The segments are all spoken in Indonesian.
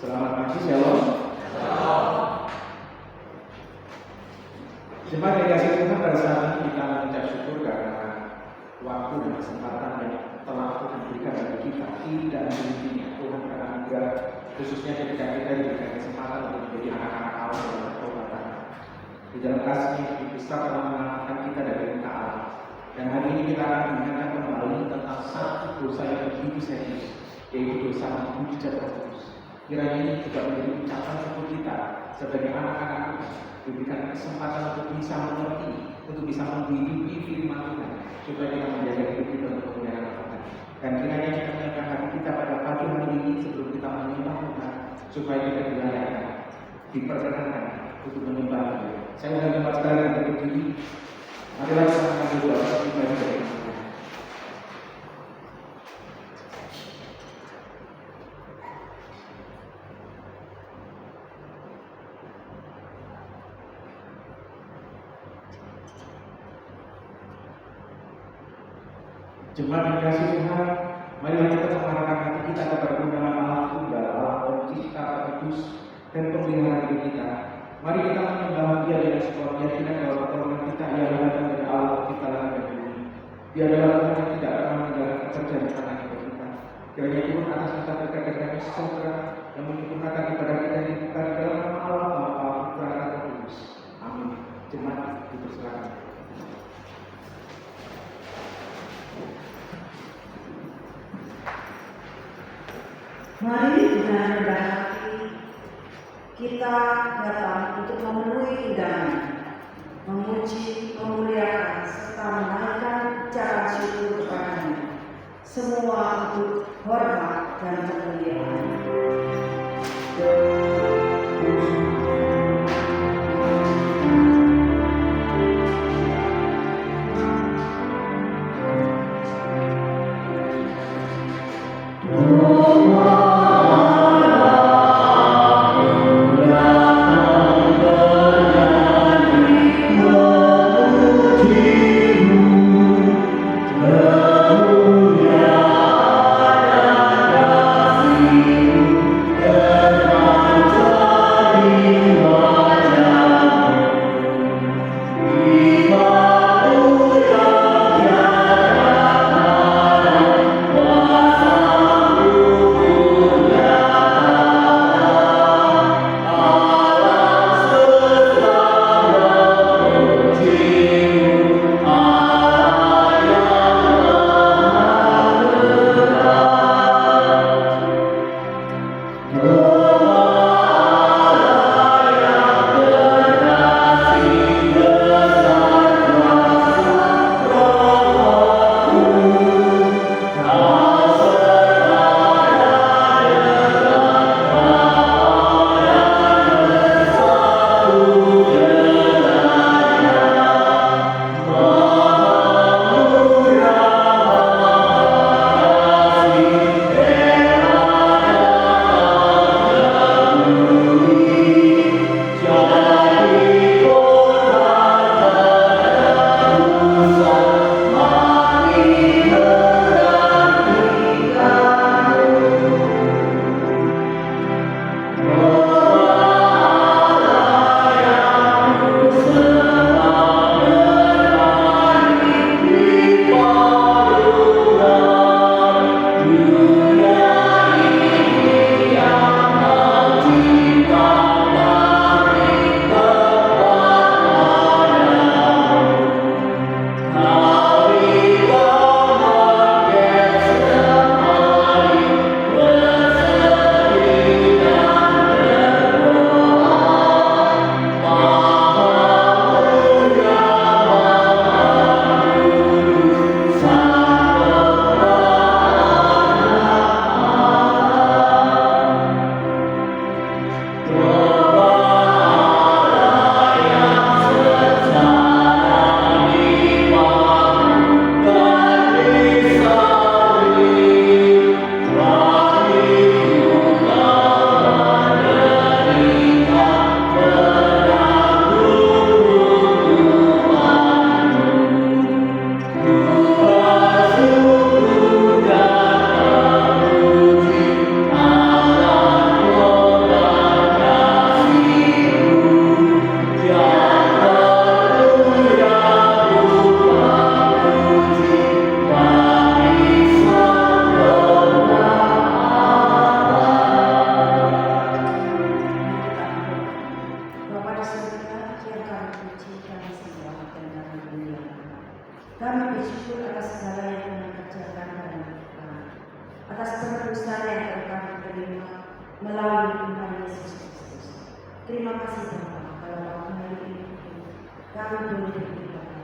Selamat pagi, Shalom. Jemaat yang dikasihi Tuhan, pada saat ini kita mengucap syukur karena waktu dan kesempatan yang telah Tuhan berikan bagi kita tidak henti-hentinya. Tuhan beranugerah khususnya ketika kita diberikan kesempatan untuk menjadi anak-anak Allah dalam pertobatan. Di dalam kasih besar telah menyelamatkan kita dari murka Allah. Dan hari ini kita akan mengingatkan kembali tentang satu dosa yang begitu serius, yaitu dosa menghujat Roh Kudus. Kiranya ini juga menjadi ucapan untuk kita sebagai anak-anak Tuhan, diberikan kesempatan untuk bisa mengerti, untuk bisa menghidupi firman Tuhan, supaya kita menjaga hidup kita untuk kemuliaan Tuhan. Dan kiranya kita menyiapkan hati kita pada pagi hari ini sebelum kita menyembah Tuhan, supaya kita dilayani, diperkenankan untuk menyembah Tuhan. Saya undang jemaat sekalian untuk berdiri. Marilah kita akan berdoa supaya kita diberkati. Jemaat yang dikasihi Tuhan, marilah kita mengarahkan hati kita kepada undangan Allah Tunggal, Allah Pencipta, Kudus, dan Pemelihara hidup kita. Mari kita menyembah Dia dengan sebuah keyakinan bahwa pertolongan kita ialah datang dari Allah kita langit dan bumi. Dia adalah Tuhan yang tidak pernah meninggalkan pekerjaan di tangan kita. Kiranya Tuhan atas kita berkat dan sejahtera yang menyempurnakan ibadah kita yang dibuka di dalam nama Allah Bapa, Putra, dan Roh Kudus. Amin. Jemaat dipersilakan. Mari dengan rendah hati kita datang untuk memenuhi undangan, memuji, memuliakan, serta menaikkan ucapan syukur kepada-Nya. Semua untuk hormat dan kemuliaan. Terima atas penebusan yang kami terima melalui Tuhan Yesus Kristus. Terima kasih Bapa, kalau waktu hari ini kami boleh beribadah.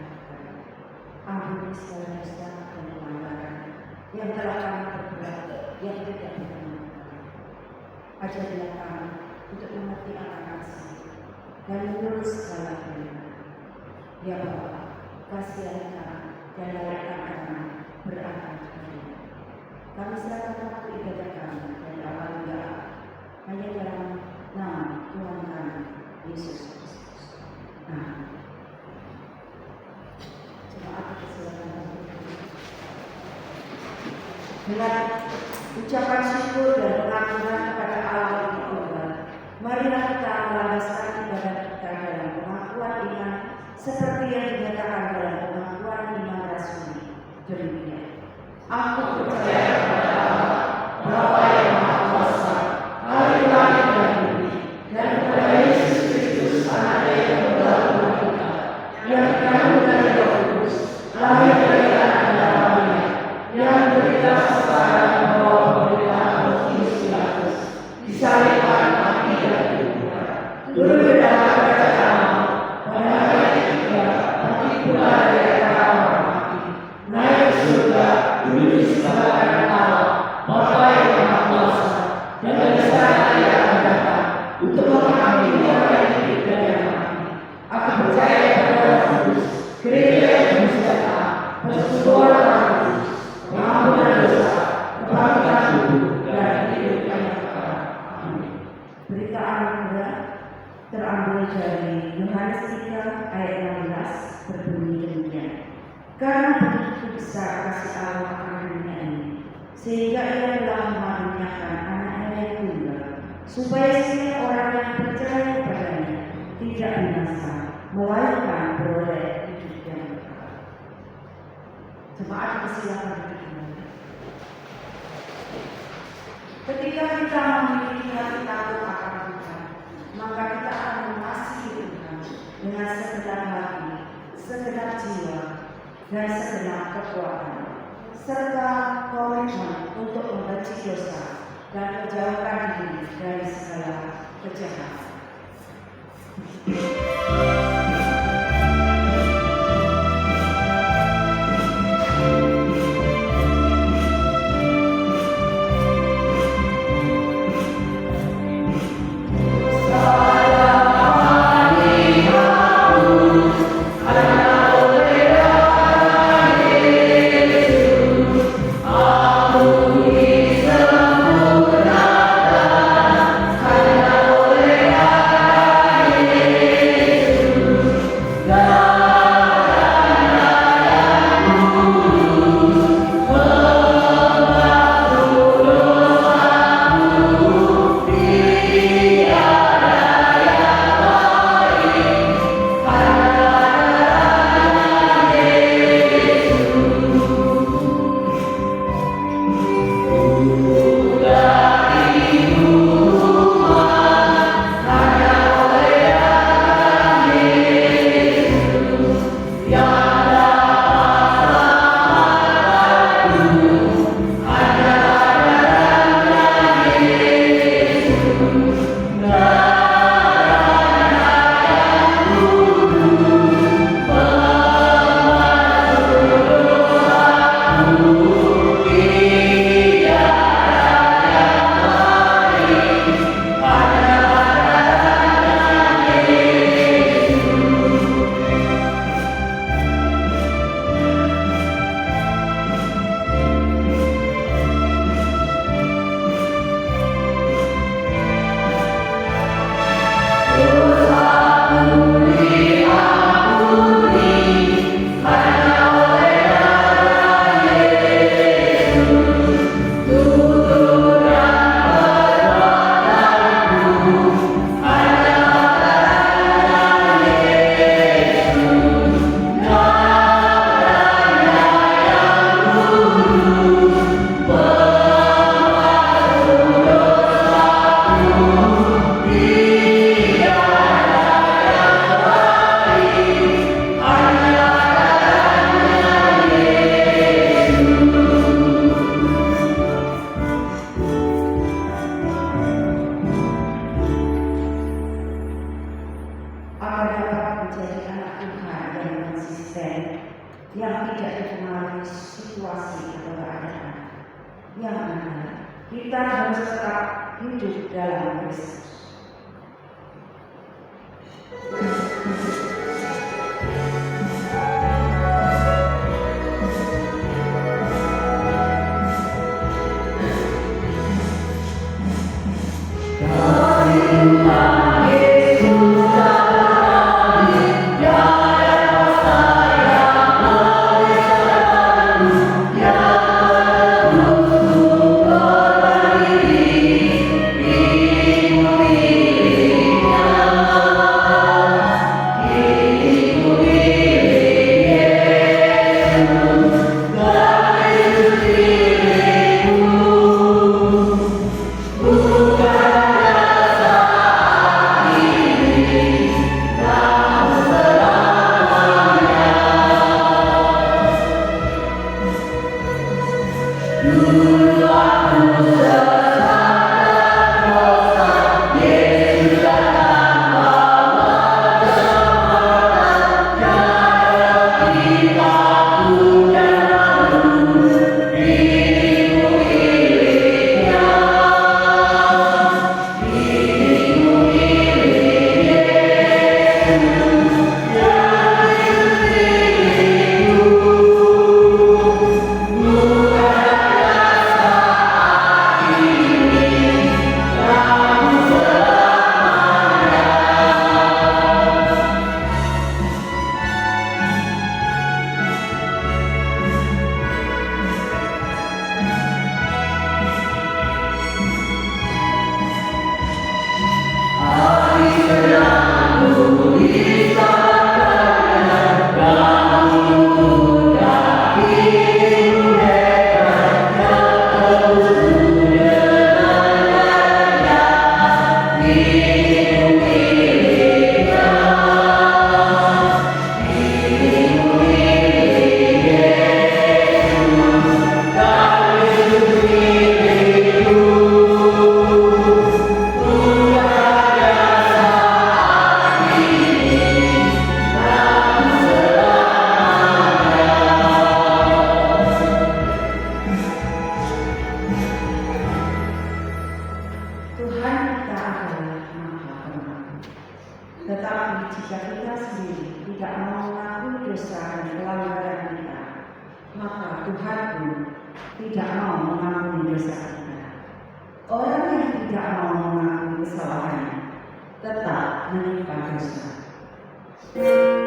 Ampuni segala dosa dan pelanggaran yang telah kami perbuat yang tidak berkenan. Ajarilah kami untuk mengerti akan kasih dan menurut segala firman. Ya Bapa, kasihani kami dan layakkan kami berangkat kami. Kami serahkan waktu ibadah kami dari awal hingga akhir hanya dalam nama Tuhan kami Yesus Kristus. Amin. Jemaat kesilakan dengan ucapan syukur dan pengakuan kepada Allah yang Tunggal, marilah kita melandaskan ibadah kita dalam pengakuan iman seperti yang dinyatakan dalam pengakuan iman rasuli. Demikian, aku percaya kepada Allah, Bapa yang Maha Kuasa, Hari langit dan bumi, dan kepada Yesus Kristus, Anak yang tunggal Tuhan kita, yang dikandung dari Roh Kudus, lahir dari anak darahnya, yang berita secara membawa pemberitaan Pontius Pilatus, disalibkan, mati dan dikuburkan, turun ke dalam kerajaan maut, pada hari ketiga bangkit pula dari antara orang mati, naik ke surga, duduk di sebelah kanan Allah, Bapa yang Maha Kuasa, dan dari sana Ia akan datang untuk menghakimi orang yang hidup dan yang mati. Aku percaya kepada Roh Kudus, gereja yang bersejahtera, persekutuan Roh Kudus, pengampunan dosa, kebangkitan tubuh, dan hidup yang kekal. Amin. Berita anugerah terambil dari Yohanes 3 ayat 16 berbunyi demikian. Karena begitu besar kasih Allah akan dunia ini, sehingga Ia telah mengaruniakan Anaknya yang tunggal, supaya setiap orang yang percaya kepadanya tidak binasa, melainkan beroleh hidup yang kekal. Jemaat kesilakan berdiri. Ketika kita memiliki hati takut akan Tuhan, maka kita akan mengasihi Tuhan dengan segenap hati, segenap jiwa, dan segenap kekuatan, serta komitmen untuk membenci dosa dan menjauhkan diri dari segala kejahatan. kita harus tetap hidup dalam Kristus. Tetapi jika kita sendiri tidak mau mengakui dosa dan pelanggaran kita, maka Tuhan pun tidak mau mengampuni dosa kita. Orang yang tidak mau mengakui kesalahannya tetap menyimpan dosa. Yeah.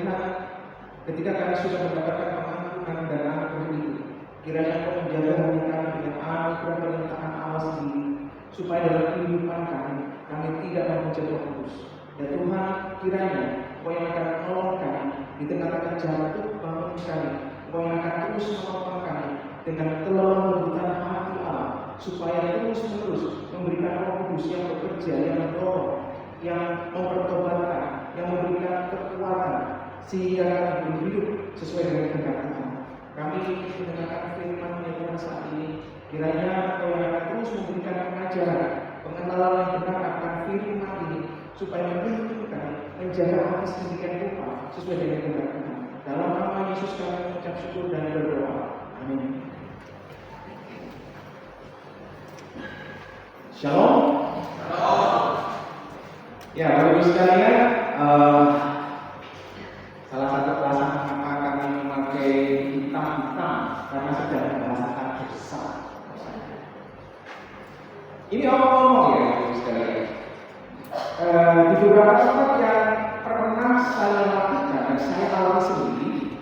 Tuhan, ketika kami sudah mendapatkan pengampunan dan anugerah itu, kiranya Engkau menjaga hati kami dengan anugerah pernyataan Allah sendiri, supaya dalam kehidupan kami tidak menghujat Roh Kudus. Ya Tuhan, kiranya Engkau yang akan menolong kami di tengah-tengah jatuh bangun kami, Engkau yang akan terus menopang kami dengan telah membuka hati Allah, supaya terus-menerus memberikan Roh Kudus yang bekerja, yang mendorong, yang mempertobatkan, yang memberikan kekuatan, sehingga kami hidup sesuai dengan kehendak Tuhan. Kami mendengarkan firman yang Tuhan saat ini, kiranya Engkau yang akan terus memberikan pengajaran, pengenalan yang benar akan firman ini, supaya menuntun kami menjaga hati sedemikian rupa sesuai dengan kehendak Tuhan. Dalam nama Yesus kami mengucap syukur dan berdoa. Amin. Shalom. Ya, Bapak Ibu sekalian, salah satu alasan mengapa kami memakai hitam-hitam karena sedang membahasakan dosa. Ini ngomong ya, Bapak Ibu sekalian. Di beberapa tempat yang pernah saya lakukan dan saya alami sendiri,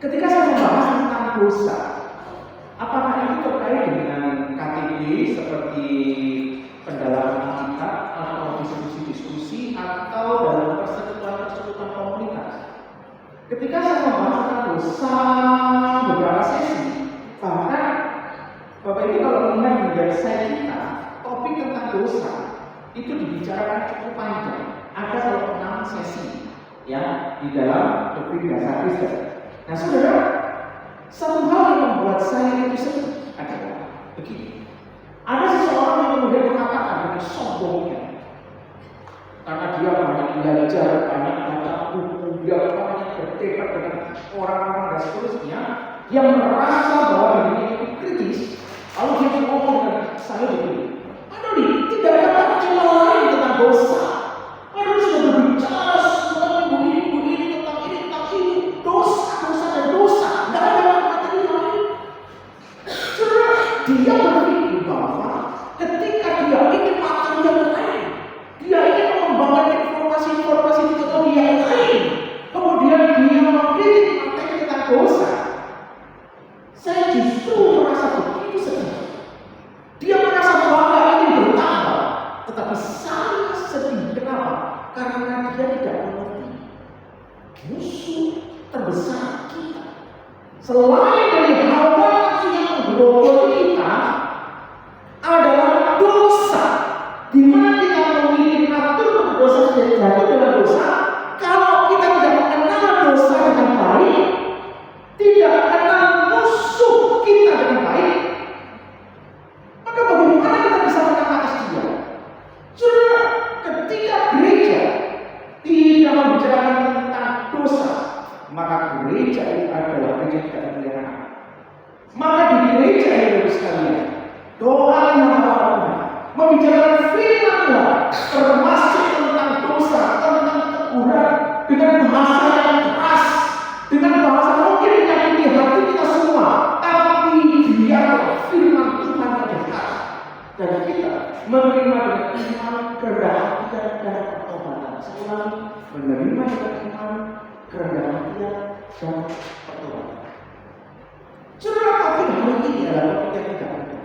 ketika saya membahas tentang dosa, apakah itu terkait dengan KTB seperti pendalaman kita atau diskusi-diskusi atau dalam persekutuan komunitas. Ketika saya membahas tentang dosa beberapa sesi, bahkan Bapak Ibu kalau melihat di website kita, topik tentang dosa itu dibicarakan cukup panjang. Ada kalau 6 sesi ya di dalam doktrin dasar Kristen. Nah, saudara, satu hal yang membuat saya itu sedih adalah begini. Ada seseorang yang kemudian mengatakan dengan sombongnya, karena dia banyak belajar, banyak baca buku, dia banyak berdebat dengan orang-orang dan seterusnya, yang merasa bahwa dirinya itu kritis, lalu dia ngomong dengan saya begini, aduh, tidak ada kata lain tentang dosa. Aduh, sudah berbicara semua minggu ini tentang ini, tentang itu, dosa dan dosa, tidak ada materi lain. Dia berpikir bahwa ketika dia ingin materi yang lain, dia ingin mengembangkan informasi-informasi di teknologi yang lain, kemudian dia mengkritik materi tentang dosa. Saya justru merasa begitu sedih. Dia merasa bangga ingin bertambah, tetapi saya sedih. Kenapa? Karena dia tidak mengerti musuh terbesar kita. Selain dari hawa nafsu yang menggerogoti kita, adalah dosa. Di mana kita memiliki natur berdosa dan jatuh dalam dosa, kalau kita tidak mengenal dosa dengan baik, tidak mengenal musuh kita dengan baik, maka bagaimana kita bisa menang atas dia? Saudara, ketika gereja tidak membicarakan tentang dosa, maka gereja itu adalah gereja tidak memuliakan Allah. Maka di gereja itu sekalian, doa yang membicarakan firman Tuhan, termasuk tentang dosa, tentang teguran, dengan bahasa yang keras, dengan bahasa mungkin menyakiti hati kita semua, tapi biarlah firman Tuhan yang dekat, dan kita menerima dengan iman, kerendahan hati dan pertobatan. Selalu menerima dengan iman, kerendahan hati dan pertobatan. Saudara, topik hari ini adalah topik yang tidak ada.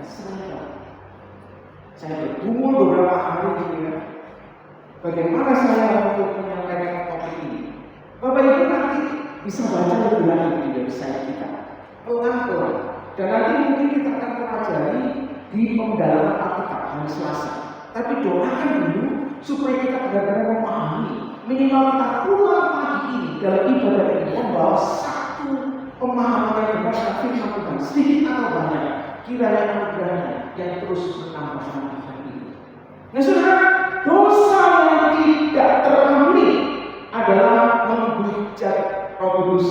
Saya bergumul beberapa hari gitu ya. Bagaimana saya untuk menyampaikan topik ini? Bapak Ibu nanti bisa baca lebih lanjut di website kita, pelan-pelan. Dan nanti mungkin kita akan pelajari di pendalaman Alkitab hari Selasa. Tapi doakan dulu supaya kita benar-benar memahami. Minimal kita pulang pagi ini dalam ibadah ini membawa satu pemahaman yang benar tentang firman Tuhan, sedikit atau banyak, kiranya anugerahnya yang terus menambah ini. Nah, saudara, dosa yang tidak terampuni adalah menghujat Roh Kudus.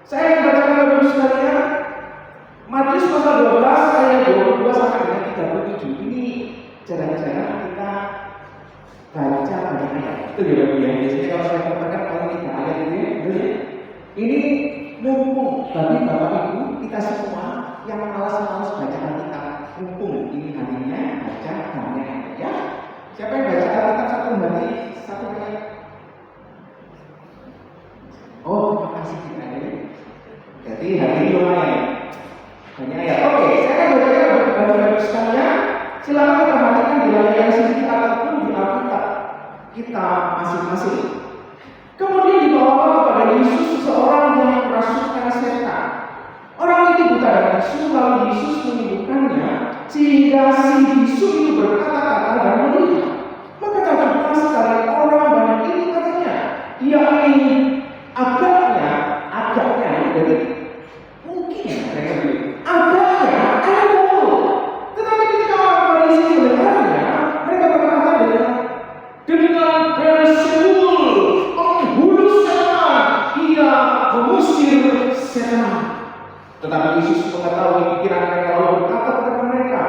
Saya membacakan Bapak Ibu sekalian, Matius pasal 12 ayat 22 sampai dengan 37. Ini jarang-jarang kita baca banyak ayat. Itu ya Bapak ya. Biasanya kalau saya katakan paling 3 ayat ini, ini mumpung bagi Bapak Ibu kita semua yang malas-malas baca Alkitab, mumpung ini harinya baca banyak ayat ya. Siapa yang baca Alkitab satu hari satu ayat? Oh, terima kasih Kak Ade. Jadi hari ini lumayan banyak ayat. Oke, saya akan bacakan Bapak-Bapak sekalian. Silakan kita perhatikan di layar sini ataupun di Alkitab kita masing-masing. Kemudian dibawa kepada Yesus seseorang yang kerasukan setan. Orang itu buta dan bisu, lalu Yesus menyembuhkannya sehingga si bisu itu berkata-kata dan melihat. Maka terkejutlah sekali orang banyak ini katanya. Dia ingin agaknya dari mungkin mereka bilang agaknya ada dulu. Tetapi ketika orang Farisi mendengarnya, mereka berkata dengan Beelzebul, penghulu setan, ia mengusir setan. Tetapi Yesus mengetahui pikiran mereka lalu berkata kepada mereka,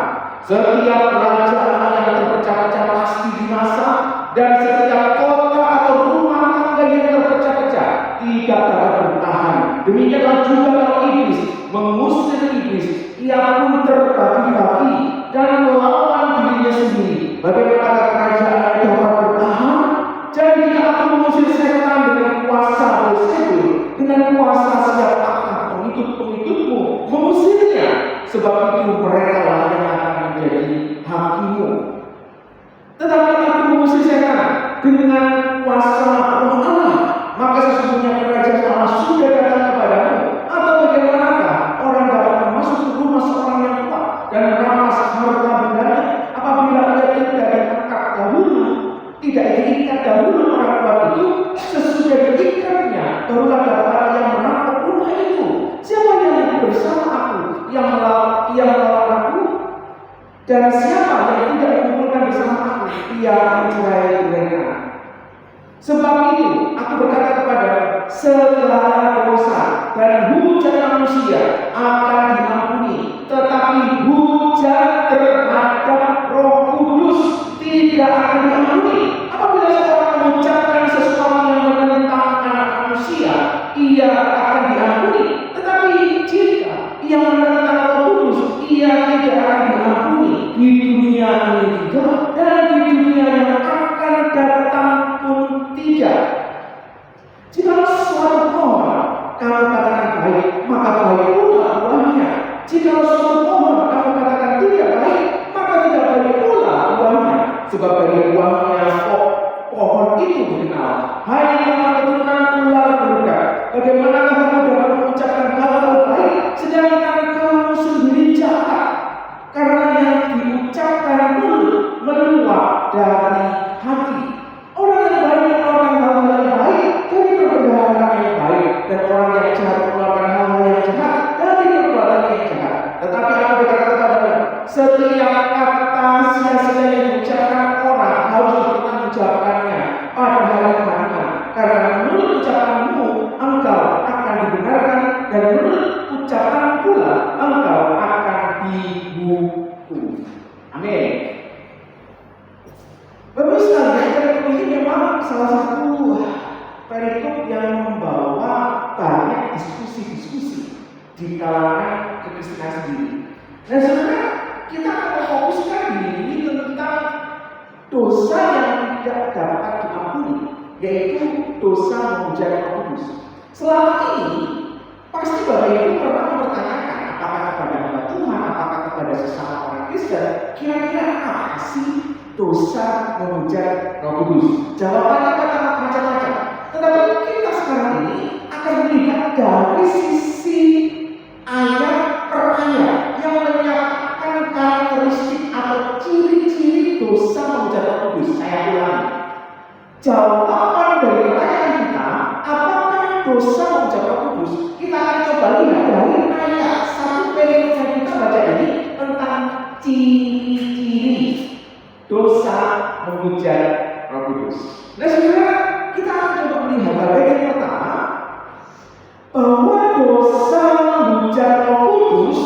setiap kerajaan yang terpecah-pecah pasti binasa, dan setiap kota atau rumah tangga yang terpecah-pecah tidak dapat bertahan. Demikianlah juga kalau iblis mengusir iblis, ia pun terbagi-bagi dan melawan dirinya sendiri. Bagaimana kerajaan dapat bertahan? Jadi dia akan mengusir setan dengan kuasa Beelzebul, dengan kuasa siapa pengikut-pengikutmu mengusirnya, sebab itu mereka lah yang akan menjadi hakimmu. Tetapi aku mengusir setan dengan kuasa Roh Allah, maka sesungguhnya kerajaan Allah sudah datang kepadamu. Atau bagaimanakah orang dapat masuk ke rumah seorang yang kuat dan merampas harta bendanya apabila ia tidak diikat dahulu? Tidak diikat dahulu orang kuat itu, sesudah diikatnya barulah dapat yang merampok rumah itu. Siapa yang bersama aku yang melawan aku, dan siapa yang tidak mengumpulkan bersama aku, ia mencerai mereka. Sebab itu aku berkata kepada segala dosa dan hujat manusia akan diampuni, tetapi hujat terhadap Roh Kudus tidak akan diampuni. Apabila seorang mengucapkan sesuatu yang menentang anak manusia, ia akan diampuni. Tetapi jika ia menentang Roh Kudus, ia tidak akan diampuni di dunia ini juga, dan di dunia yang akan datang pun tidak. Jika suatu pohon kamu katakan baik, maka baik pula buahnya. Jika suatu pohon kamu katakan tidak baik, maka tidak baik pula buahnya. Sebab dari buahnya pohon itu dikenal. Hai kamu keturunan ular beludak, bagaimana kamu dapat mengucapkan hal-hal baik sedangkan kamu sendiri jahat? Karena yang diucapkan mulut meluap dari hati. Orang yang baik mengeluarkan hal-hal yang baik dari perbuatan yang baik, dan orang yang jahat mengeluarkan hal-hal yang jahat dari perbuatan yang jahat. Tetapi aku berkata kepadamu, setiap kata sia-sia yang diucapkan orang harus dipertanggungjawabkannya pada hari pengadilan. Karena menurut ucapanmu engkau akan dibenarkan, dan menurut ucapan pula engkau akan dihukum. Amin. Bapak sekalian, perikop ini memang salah satu perikop yang membawa banyak diskusi-diskusi di kalangan kekristenan sendiri. Dan sebenarnya kita akan memfokuskan diri tentang dosa yang tidak dapat diampuni, yaitu dosa menghujat Roh Kudus. Selama ini pasti Bapak Ibu pernah mempertanyakan apakah kepada hamba Tuhan, apakah kepada sesama orang Kristen, kira-kira apa sih dosa menghujat Roh Kudus? Jawabannya kata macam-macam. Tetapi kita sekarang ini akan melihat dari sisi ayat per ayat yang menyatakan karakteristik atau ciri-ciri dosa menghujat Roh Kudus. Saya ulangi. Jawaban dari pertanyaan kita, apakah dosa menghujat Roh Kudus? Kita akan coba lihat dari ayat satu perikop yang kita baca ini tentang ciri-ciri dosa menghujat Roh Kudus. Nah, sebenarnya kita akan coba melihat bagian yang pertama bahwa dosa menghujat Roh Kudus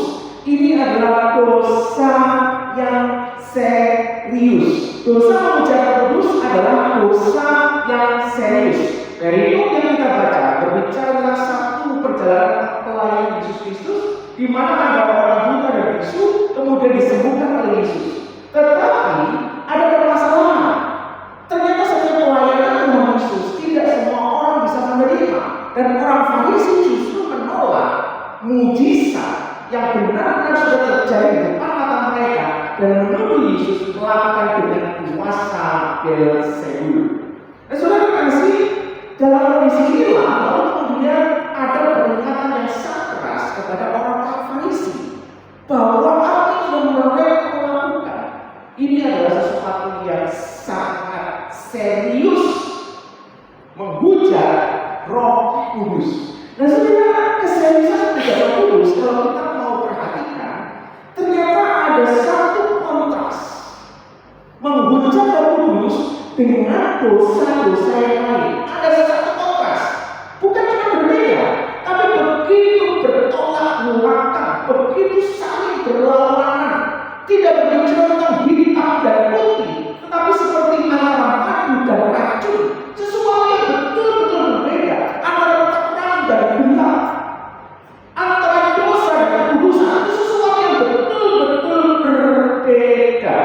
ini adalah dosa yang serius. Dosa menghujat Roh Kudus adalah dosa yang serius. Perikop yang kita baca berbicara tentang satu perjalanan pelayanan Yesus Kristus, di mana ada orang buta dan bisu kemudian disembuhkan oleh Yesus. Tetapi ada permasalahan. Yesus melakukan dengan kuasa Beelzebul. Nah, saudara kasih, dalam kondisi inilah lalu kemudian ada peringatan yang sangat keras kepada orang-orang Farisi bahwa apa yang sudah mereka melakukan ini adalah sesuatu yang sangat serius, menghujat Roh Kudus. Nah, saudara, keseriusan dari Roh Kudus kalau kita mau perhatikan, ternyata ada satu kontras menghujat Roh Kudus dengan dosa-dosa yang lain. Ada satu kontras, bukan cuma berbeda, tapi begitu bertolak belakang, begitu saling berlawanan, tidak berbicara tentang hitam dan putih, tetapi seperti antara madu dan racun, sesuatu yang betul-betul berbeda antara terang dan gelap, antara dosa dan kudusan, sesuatu yang betul-betul berbeda.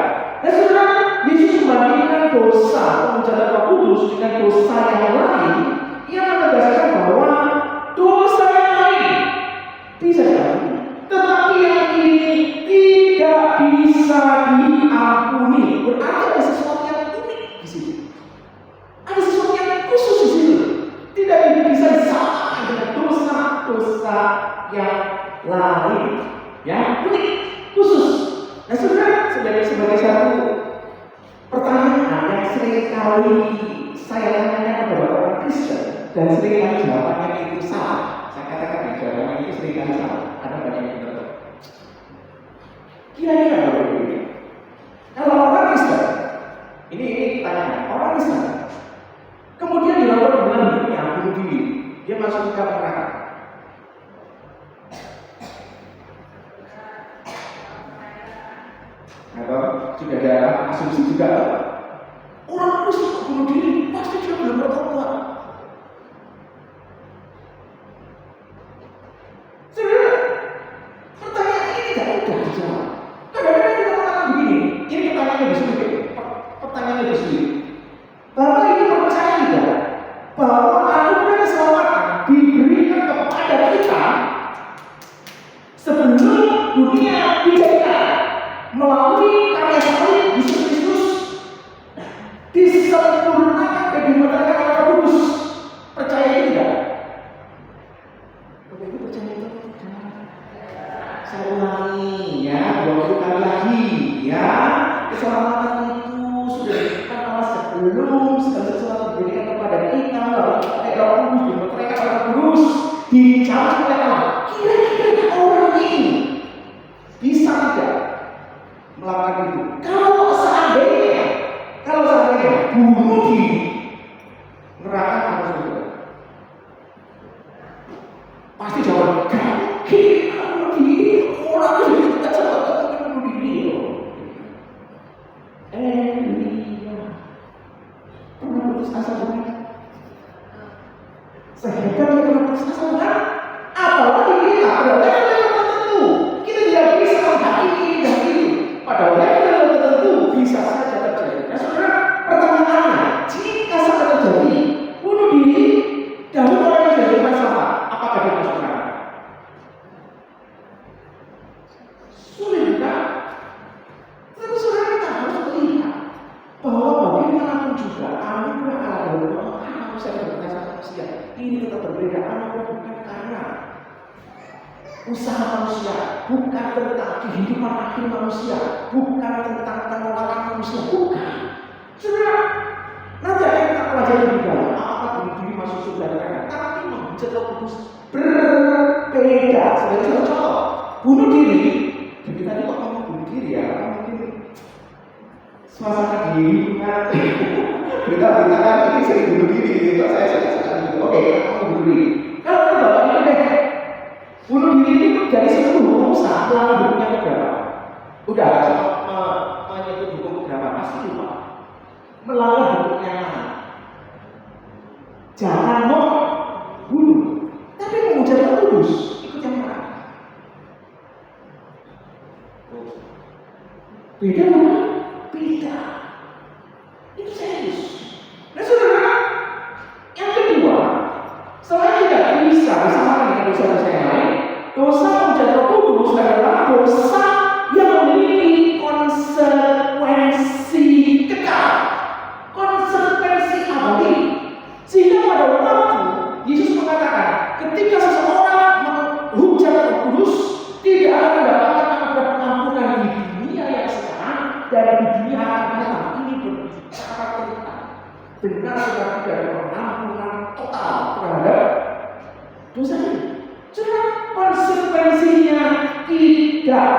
Dan saudara, Yesus membandingkan dosa penghujatan Roh Kudus dengan dosa yang lain. Ia menegaskan bahwa dosa yang lain bisa diampuni, tetapi yang ini tidak bisa diampuni. Berarti ada sesuatu yang unik di sini. Ada sesuatu yang khusus di sini. Tidak bisa disamakan dengan dosa-dosa yang lain. Yang unik, khusus. Nah, saudara, sebagai satu pertanyaan yang sering kali saya tanyakan kepada orang Kristen dan sering kali jawabannya itu salah. Saya katakan jawabannya itu sering kali salah. Ada banyak yang benar. Kira-kira begini. Kalau orang Kristen, ini pertanyaan, orang Kristen kemudian dilakukan dengan hidupnya bunuh diri, dia masuk ke neraka. Atau juga ada asumsi juga orang Kristen bunuh diri pasti dia belum bertobat. Saudara, pertanyaan ini tidak mudah dijawab. Kadang-kadang kita mengatakan begini, ini pertanyaannya lebih sulit. Pertanyaannya lebih sulit. Bapak ini percaya tidak bahwa anugerah keselamatan diberikan kepada kita sebelum dunia dijadikan melalui karya salib Yesus Kristus disempurnakan dan dimenangkan oleh Roh Kudus. Percaya itu tidak? Bapak Ibu percaya itu? Saya ulangi ya, 20 kali lagi ya. Keselamatan itu sudah diberikan Allah sebelum segala sesuatu diberikan kepada kita melalui Roh Kudus, dimenangkan oleh Roh Kudus, dicabut oleh Allah. Kira-kira orang ini bisa tidak melakukan itu? Kalau seandainya bunuh diri, neraka atau surga? Pasti jawab gak mungkin bunuh diri. Orang itu tidak sempat bunuh diri. Elia pernah putus asa bukan? Sehebat dia pernah putus asa bukan? Apalagi kita pada level tertentu, kita tidak bisa menghakimi ini dan itu. Pada level tertentu bisa saja terjadi. Nah, saudara, pertanyaannya, jika sampai terjadi bunuh diri, dahulu orang yang jadi masalah, apakah dia masuk neraka? Sulit kan? Tapi saudara, kita harus melihat bahwa bagaimanapun juga anugerah Allah dari Tuhan manusia berkata manusia ini tetap berbeda. Anugerah bukan karena usaha manusia, bukan tentang kehidupan akhir manusia, bukan tentang penolakan manusia, bukan. Saudara, nanti akan kita pelajari lebih dalam apakah bunuh diri masuk surga dan neraka. Tapi menghujat Roh Kudus berbeda. Sebagai satu contoh, bunuh diri. Jadi tadi kok kamu bunuh diri ya? Mungkin suasana di lingkungan berita-berita kan ini sering bunuh diri. Gitu. Saya gitu. Oke, kamu bunuh diri. Kalau bapaknya deh, bunuh diri itu dari seluruh usaha melalui hidupnya berapa? Udah menyebut hukum berapa? Pasti lupa. Melalui hidupnya mana? Jangan mau bunuh, tapi mengujar Roh Kudus ikut yang mana? Beda mana? Beda. Itu serius. Nah, saudara, yang kedua, selain tidak bisa disamakan dengan dosa-dosa yang lain, dosa mengujar Roh Kudus adalah dosa yang memiliki konsekuensi. benar tetapi tidak ada pengampunan total terhadap dosa ini. Cuma konsekuensinya tidak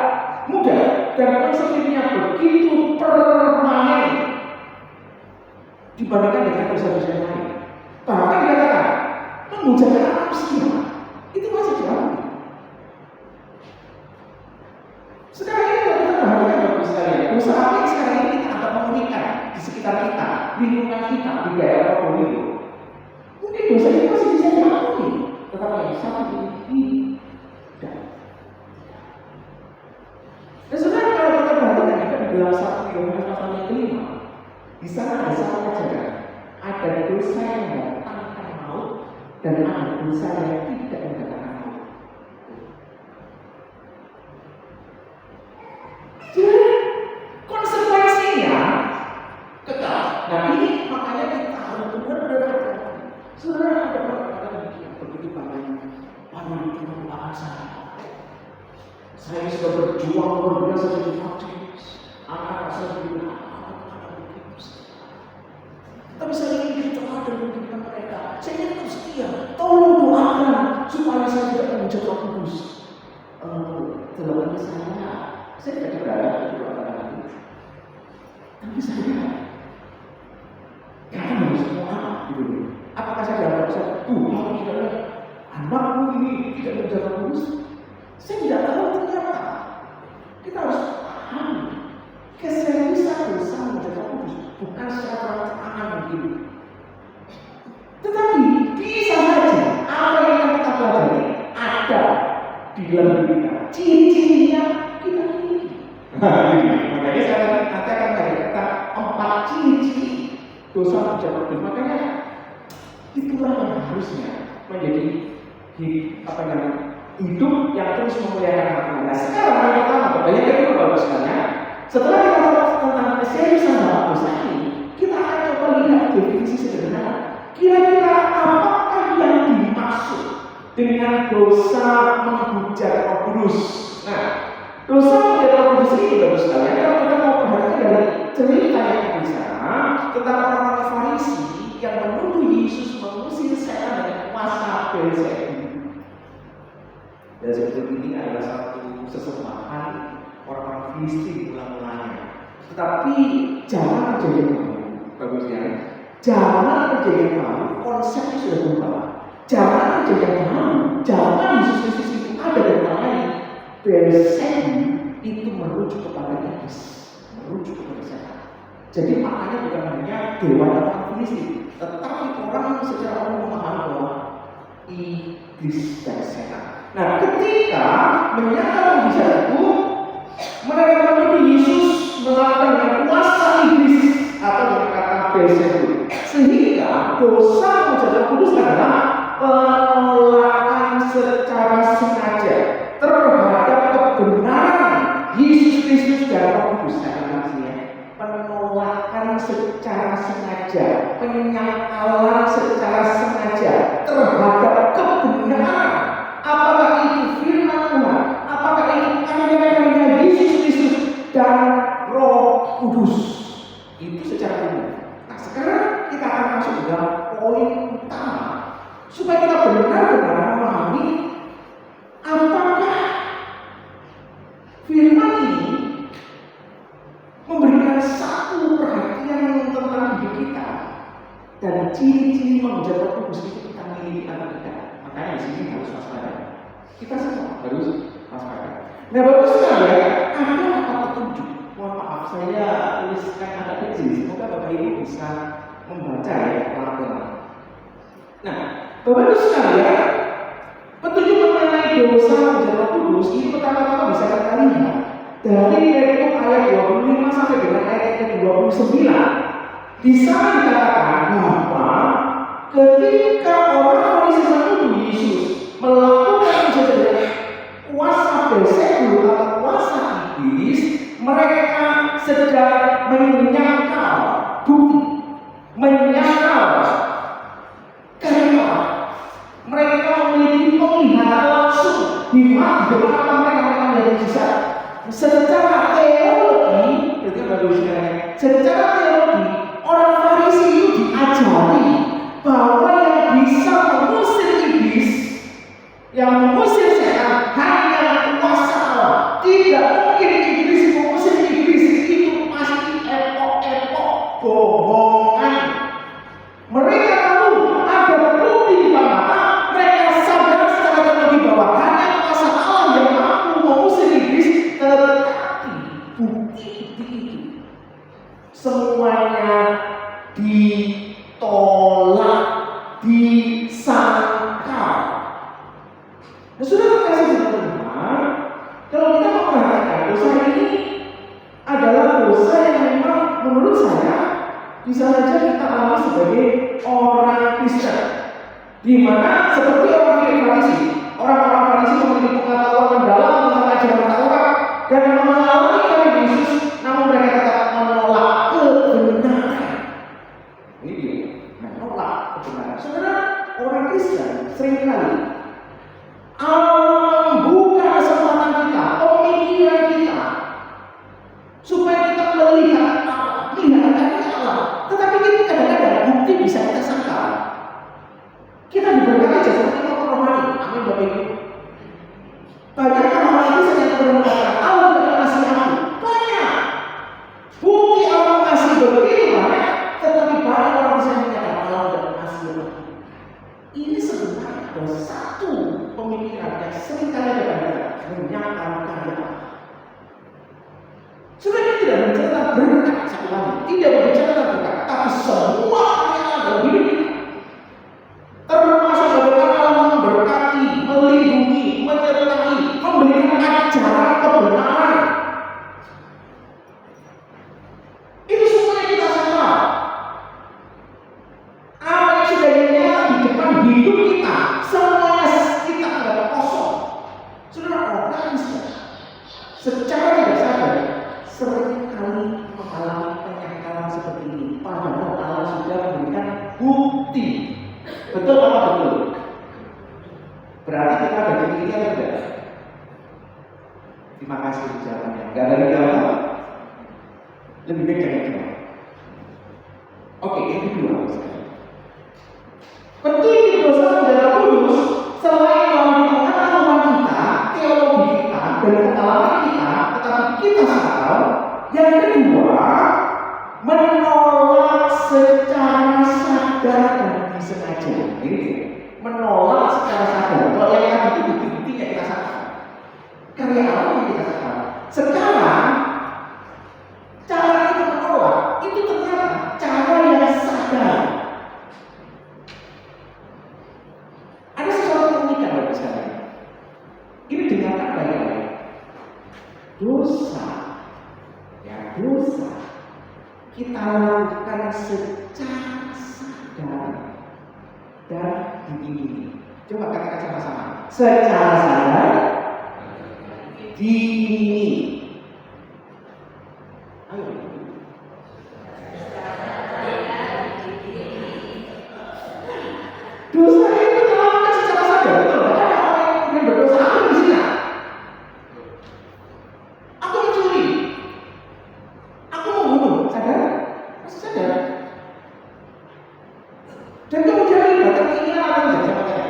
mudah dan konsekuensinya begitu permanen dibandingkan dengan dosa-dosa yang lain. Bahkan dikatakan menghujatkan manusia itu masih diampuni. Sekarang ini kalau kita perhatikan Bapak sekalian, dosa apa yang sekarang ini kita anggap mengerikan di sekitar kita, lingkungan kita, di daerah apapun itu. Mungkin dosa itu masih bisa diampuni, tetapi yang satu ini tidak. Dan sebenarnya kalau kita perhatikan juga di dalam 1 Yohanes pasal yang 5, di sana ada satu pelajaran. Ada dosa yang mendatangkan maut dan ada dosa yang tidak mendatangkan maut. Jadi konsekuensinya kekal. Nah ini makanya kita harus benar-benar hati-hati. Saudara ada kata-kata demikian begitu banyaknya. Waduh itu merupakan saya sudah berjuang luar biasa jadi aktivis. Anak saya juga tapi saya ingin berdoa dan memberikan mereka. Saya ingin terus setia. Tolong doakan supaya saya tidak menjadi Roh Kudus. Dalam saya tidak berada di doakan itu. Tapi saya karena harus semua gitu. Apakah saya dapat Tuhan tidak anakmu ini tidak menjadi Roh Kudus? Saya tidak tahu ternyata. Kita harus paham keseriusan dosa menjadi Roh Kudus. Bukan secara terangan begitu. Tetapi bisa saja apa yang akan kita pelajari ada di dalam diri kita. Ciri-cirinya kita miliki. Makanya saya nanti akan kata 4 ciri-ciri dosa menjadi Roh Kudus. Makanya itulah yang harusnya menjadi hidup yang terus memuliakan Tuhan. Nah sekarang yang pertama, yang kedua bagus sekalian. Setelah kita tahu tentang keseriusan dalam dosa ini, kita akan coba lihat definisi sederhana. Kira-kira apakah yang dimaksud dengan dosa menghujat Roh Kudus? Nah, dosa menghujat Roh Kudus ini bagus sekalian. Kalau kita mau perhatikan dari cerita yang ada di sana tentang orang-orang Farisi yang menuduh Yesus mengusir setan dengan kuasa Beelzebul. Dan sebetulnya ini adalah satu sesembahan orang-orang Filistin mula-mulanya. Tetapi jangan kejadian kamu, bagusnya. Jangan kejadian kamu, konsepnya sudah berubah. Jangan kejadian kamu, jangan Yesus Kristus itu ada dan lain. Beelzebul itu merujuk kepada iblis, merujuk kepada setan. Jadi maknanya bukan hanya dewa orang Filistin, tetapi orang secara umum memahami bahwa iblis dan setan. Nah, ketika menyatakan mujizat itu, mereka menuduh Yesus melakukan dengan kuasa iblis atau dengan kata Beelzebul. Sehingga dosa mujizat Roh Kudus adalah penolakan secara sengaja terhadap kebenaran Yesus Kristus dan Roh Kudus. Penolakan secara sengaja, penyangkalan secara sengaja terhadap kebenaran. Apakah itu firman Tuhan? Apakah itu karya-karya Yesus Kristus dan Roh Kudus? Itu secara umum. Nah sekarang kita akan masuk ke dalam poin utama supaya kita benar-benar memahami apakah firman ini memberikan satu perhatian tentang hidup kita dan ciri-ciri menghujat Roh Kudus itu kita miliki atau tidak. Makanya di sini harus waspada. Kita semua harus waspada. Nah, bagus sekali ya. Ada apa petunjuk? Mohon maaf, saya tuliskan agak kecil. Semoga Bapak Ibu bisa membaca ya pelan-pelan. Nah, Bapak Ibu sekalian, petunjuk mengenai dosa menghujat Roh Kudus ini pertama-tama bisa kita lihat dari Levitik ayat 25 sampai dengan ayat 29. Di sana dikatakan bahwa ketika orang Farisi menuduh Yesus melakukan mujizat dengan kuasa Beelzebul atau kuasa iblis, mereka sedang menyangkal bukti, menyangkal karena mereka memiliki penglihatan langsung di depan mereka melihat mujizat. Secara teologi, secara teologi orang Farisi itu diajar menyadari bahwa yang bisa mengusir iblis, yang mengusir setan hanya kuasa Allah. Tidak mungkin iblis mengusir iblis, itu pasti epok-epok bohongan. Mereka tahu ada bukti di mana, mereka sadar secara terlebih bahwa hanya kuasa Allah yang mampu mengusir iblis, tetapi bukti-bukti itu semuanya ditolak, disangkal. Nah, sudah terkasih teman-teman, kalau kita memperhatikan dosa ini adalah dosa yang memang menurut saya bisa saja kita alami sebagai orang Kristen, di mana seperti orang Farisi, orang-orang Farisi memiliki pengetahuan mendalam tentang ajaran Taurat dan mengalami kami Yesus, namun mereka tetap menolak kebenaran. Ini dia, menolak kebenaran. Saudara, orang Kristen seringkali membuka kesempatan kita, pemikiran kita, supaya kita melihat Allah. Tetapi kita kadang-kadang bukti bisa kita sangkal. Kita diberkati aja seperti orang rohani. Amin Bapak Ibu. Banyak orang Kristen yang berkata Allah tidak kasih aku. Banyak. Bukti Allah masih begitu banyak, tetapi banyak orang Kristen yang menyatakan Allah tidak kasih aku. Ini sebenarnya ada satu pemikiran yang seringkali ada menyangkal karya. Sebenarnya tidak berbicara berkat satu lagi, tidak berbicara berkat, tapi semua yang ada di hidup kita, termasuk bagaimana Allah memberkati, melindungi, menyertai, memberikan ajaran kebenaran. Itu semuanya kita sadar. Apa yang sudah nyata di depan hidup kita, semuanya kita anggap kosong. Saudara, orang Kristen secara tidak sadar seringkali mengalami penyangkalan seperti ini, padahal Allah sudah memberikan bukti. Betul apa betul? Berarti kita ada diri atau tidak? Terima kasih jawabannya. Enggak ada dijawab. Lebih baik jangan jawab. Oke, yang kedua. Penting dosa saudara kudus selain melakukan pengetahuan kita, teologi kita, dan pengalaman kita, tetapi kita sadar. Yang kedua, menolak secara sadar dan disengaja. Ini menolak secara sadar. Kalau yang tadi itu bukti-buktinya kita sadar. Karya Allah yang kita sadar. Sekarang cara kita menolak itu ternyata cara yang sadar. Ada sesuatu yang unik Bapak sekalian. Ini dengarkan baik-baik. Dosa kita lakukan secara sadar dan diingini. Coba katakan sama-sama. Secara sadar diingini. Ayo. Dosa itu kita lakukan secara sadar. Betul. Ada orang yang berdosa aku di sini. Aku mencuri. Aku membunuh, sadar? Masih sadar? Dan kemudian melibatkan keinginan apa yang menjadi saya.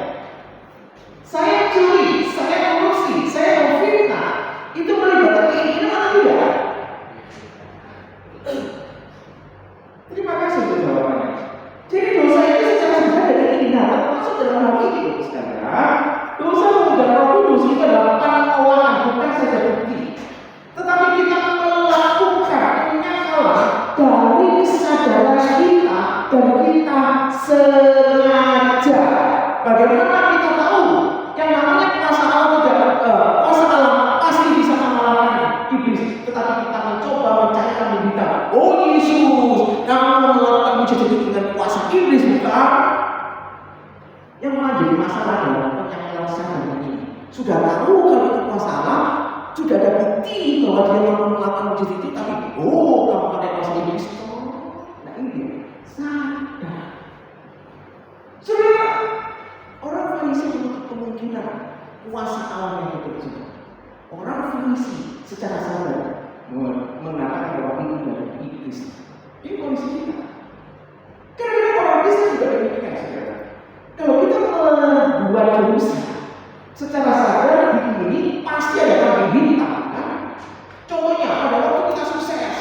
Saya curi, saya korupsi, saya memfitnah. Itu melibatkan keinginan atau tidak? Terima kasih untuk jawabannya. Jadi dosa itu secara sadar dan keinginan termasuk dalam hal ini, saudara. Dosa mengundang Roh Kudus itu adalah penolakan, bukan saja bukti. Tetapi kita melakukan penyangkalan dari kesadaran kita dan kita sengaja. Bagaimana kita tahu yang namanya kuasa Allah tidak kuasa Allah pasti bisa mengalahkan iblis, tetapi kita mencoba mencarikan berita. Oh Yesus, kamu melakukan mujizat itu dengan kuasa iblis, bukan? Yang menjadi masalah dalam penyangkalan sadar ini, sudah tahu kalau itu kuasa Allah, sudah ada bukti bahwa dia mampu melakukan mujizat itu, tapi kamu pakai kuasa iblis. Nah ini sadar. Saudara, orang Farisi menutup kemungkinan kuasa Allah yang bekerja. Orang Farisi secara sadar mengatakan bahwa itu dari iblis. Ini kondisi kita. Karena orang Secara sadar diingini pasti ada kambing hitam. Contohnya pada waktu kita sukses,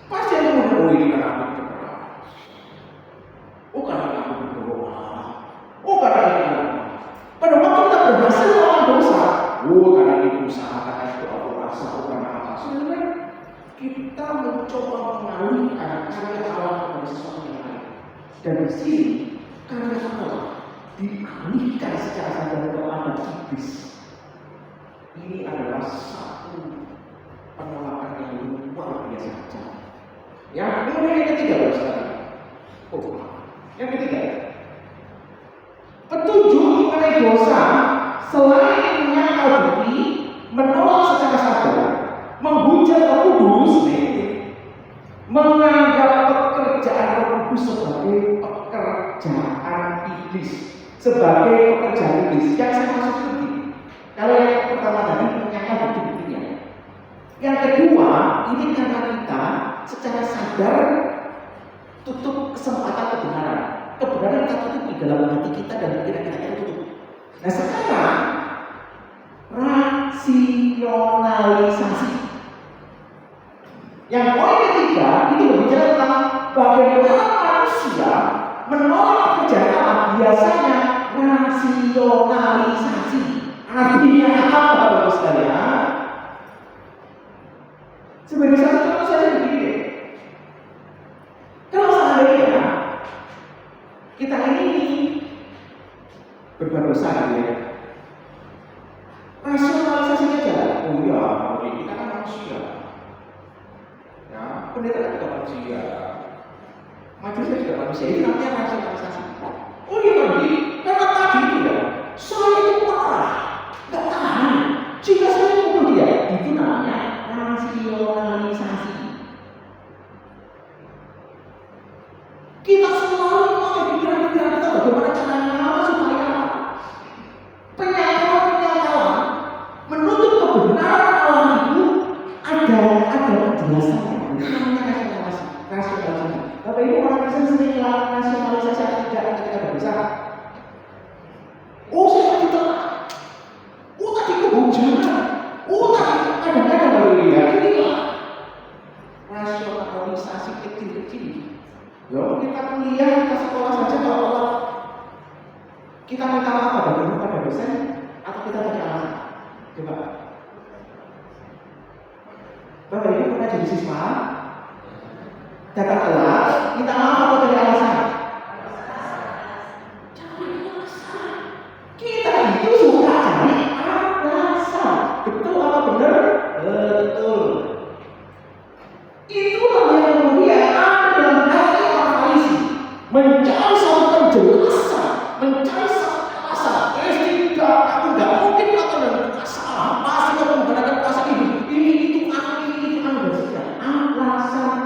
pasti ada yang ngomong, oh ini karena aku berdoa, oh karena aku berdoa, oh karena ini. Pada waktu kita berhasil melawan dosa, oh karena itu usaha, karena itu aku rasa, oh karena apa. Sebenarnya kita mencoba mengalihkan karya Allah kepada sesuatu yang lain. Dan di sini karya Allah dialihkan secara sadar kepada iblis. Ini adalah satu penolakan yang luar biasa. Kemudian yang ketiga, yang ketiga, petunjuk mengenai dosa selain menyangkal bukti, menolak secara sadar, menghujat Roh Kudus, menganggap pekerjaan Roh Kudus sebagai pekerjaan iblis, sebagai pekerjaan iblis. Yang saya maksud itu, kalau yang pertama tadi menyangkal bukti-buktinya. Yang kedua, ini karena kita secara sadar tutup kesempatan kebenaran. Kebenaran kita tutup di dalam hati kita dan pikiran kita tutup. Nah sekarang rasionalisasi. Yang poin ketiga itu berbicara tentang bagaimana manusia menolak pekerjaan Allah. Biasanya rasionalisasi. Artinya apa, Bapak sekalian? Sebagai satu contoh saja begini. Kalau seandainya kita ini berbuat dosa gitu ya, rasionalisasinya jalan. Oh iya, kita kan manusia. Ya, pendeta juga manusia. Majusi juga manusia. Itu namanya rasionalisasi. Oh iya tadi, karena tadi itu ya, saya itu marah, nggak tahan, sehingga saya pukul dia. Itu namanya rasionalisasi. Kita selalu pakai pikiran-pikiran kita bagaimana caranya supaya penyangkalan menutup kebenaran Allah itu ada penjelasannya. Namanya rasionalisasi. Bapak Ibu orang Kristen sering rasionalisasi atau tidak ketika berdosa. Oh saya tadi telat. Oh tadi kehujanan. Oh tadi kadang-kadang baru lihat inilah rasionalisasi kecil-kecil. Loh, kita kuliah, kita sekolah saja kalau Allah kita minta maaf pada dosen atau kita cari alasan? Coba. Bapak Ibu pernah jadi siswa? Datang telat, minta maaf atau cari alasan? Cari alasan. Kita itu suka cari alasan. Betul apa benar? Betul. Itulah yang kemudian ada dalam hati orang Farisi, mencari satu penjelasan, mencari satu alasan. Tidak, aku tidak mungkin melakukan dengan salah. Pasti aku menggunakan alasan ini itu dan seterusnya. Alasan,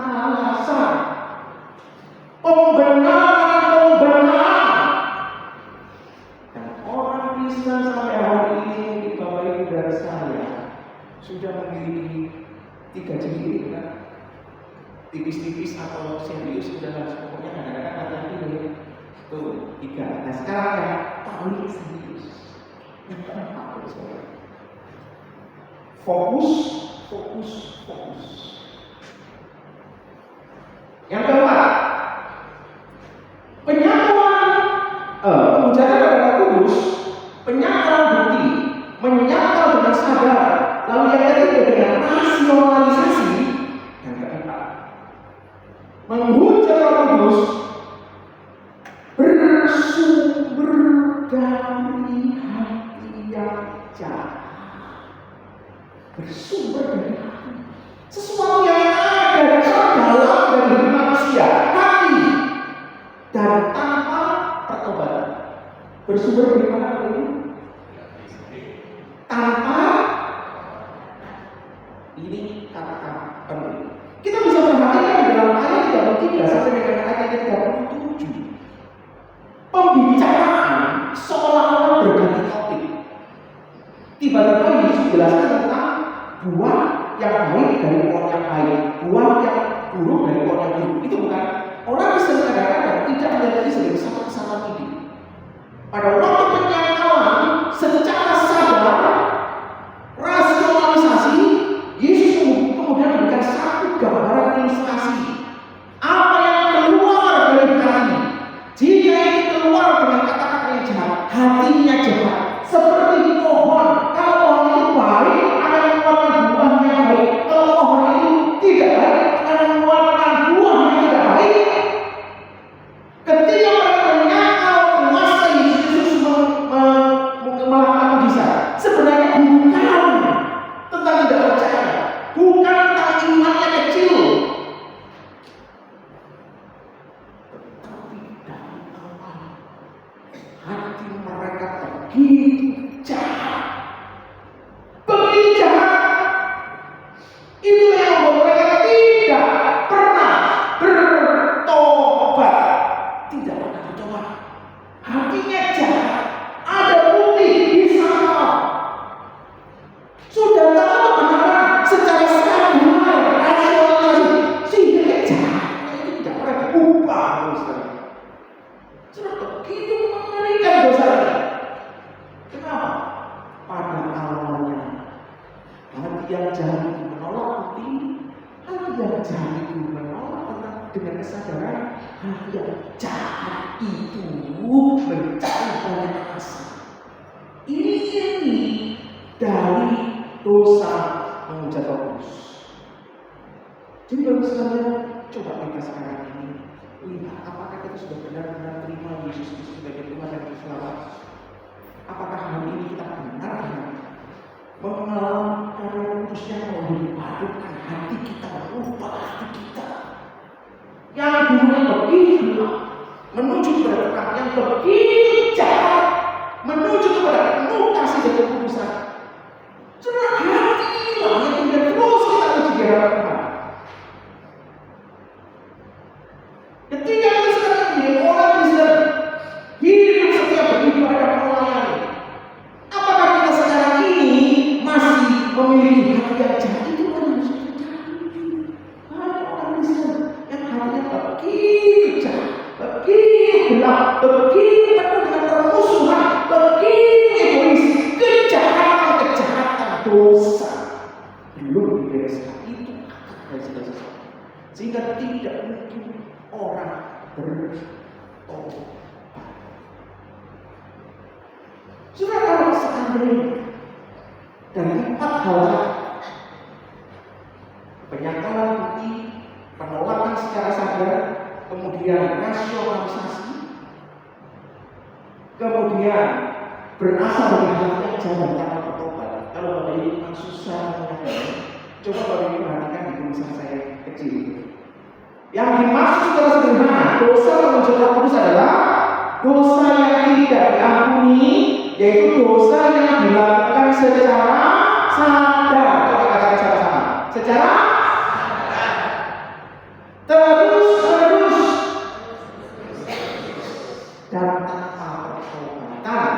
pembenaran. Dan orang Kristen sampai hari ini, Bapak Ibu dan saya sudah memiliki 3 ciri kan? Tipis-tipis atau serius sudah harus pokoknya kadang-kadang hati-hati dulu. Tuh, 3. Nah sekarang yang paling serius. Fokus. Yang keempat, penghujatan pada Kudus, penyangkalan bukti, menyangkal dengan sadar. Lalu yang ketiga dengan rasionalisasi. Menghujat Roh Kudus bersumber dari hati yang jahat. Bersumber dari hati. Sesuatu yang ada dalam dari manusia, hati, dan tanpa pertobatan. Bersumber dari mana ini? Tanpa. Ini kata-kata penting. Kita bisa perhatikan di dalam ayat 33 sampai dengan ayat 37. Pembicaraan seolah-olah berganti topik. Tiba-tiba Yesus menjelaskan tentang buah yang baik dari pohon yang baik, buah yang buruk dari pohon yang buruk. Itu bukan orang bisa kadang-kadang tidak menjadi sebagai satu kesalahan ini. Pada waktu penyangkalan Ketika mereka menyangkal kuasa Yesus melakukan mujizat, sebenarnya bukan tentang tidak percaya, bukan tentang imannya kecil, tetapi dari awal hati mereka begitu jahat, begitu jahat. Itu yang membuat mereka tidak pernah bertobat, tidak pernah bertobat. Hatinya jahat. Ada bukti di sana. Sudah tahu kebenaran secara sadar, rasional, sehingga jahatnya itu tidak pernah diubah. Sudah begitu mengerikan dosanya. Kenapa? Pada awalnya hati yang jahat itu menolak bukti, hati yang jahat itu menolak dengan kesadaran, hati yang jahat itu mencari banyak alasan. Ini dari dosa menghujat Roh Kudus. Jadi baru saja coba kita sekarang ini lihat apakah kita sudah benar-benar terima Yesus Kristus sebagai Tuhan dan Juru Selamat. Apakah hari ini kita benar-benar mengalami karya Roh Kudus yang menghidupan hati kita, merubah hati kita. Yang dulunya begitu menuju kepada terang, yang begitu jahat menuju kepada penuh kasih dan kekudusan. Sudah hati inilah yang kemudian terus kita uji di hadapan Tuhan. Ketika kita sekarang menjadi orang Kristen, hidup setiap beribadah dan melayani, apakah kita sekarang ini masih memiliki hati yang jahat? Itu harus kita cari. Ada orang Kristen yang hatinya begitu jahat, begitu gelap, begitu penuh dengan permusuhan, begitu egois, kejahatan dosa belum dibereskan. Itu akan sesuatu sehingga tidak mungkin orang bertobat. Sudah kalau seandainya dari 4 hal penyangkalan bukti, penolakan secara sadar, kemudian rasionalisasi, kemudian berasal dari hati yang jahat tanpa bertobat. Kalau Bapak Ibu memang susah menyadari, coba Bapak Ibu perhatikan di tulisan saya kecil. Yang dimaksud secara sederhana, dosa menghujat Roh Kudus adalah dosa yang tidak diampuni, yaitu dosa yang dilakukan secara sadar. Coba katakan sama-sama. Secara terus-menerus dan tanpa pertobatan.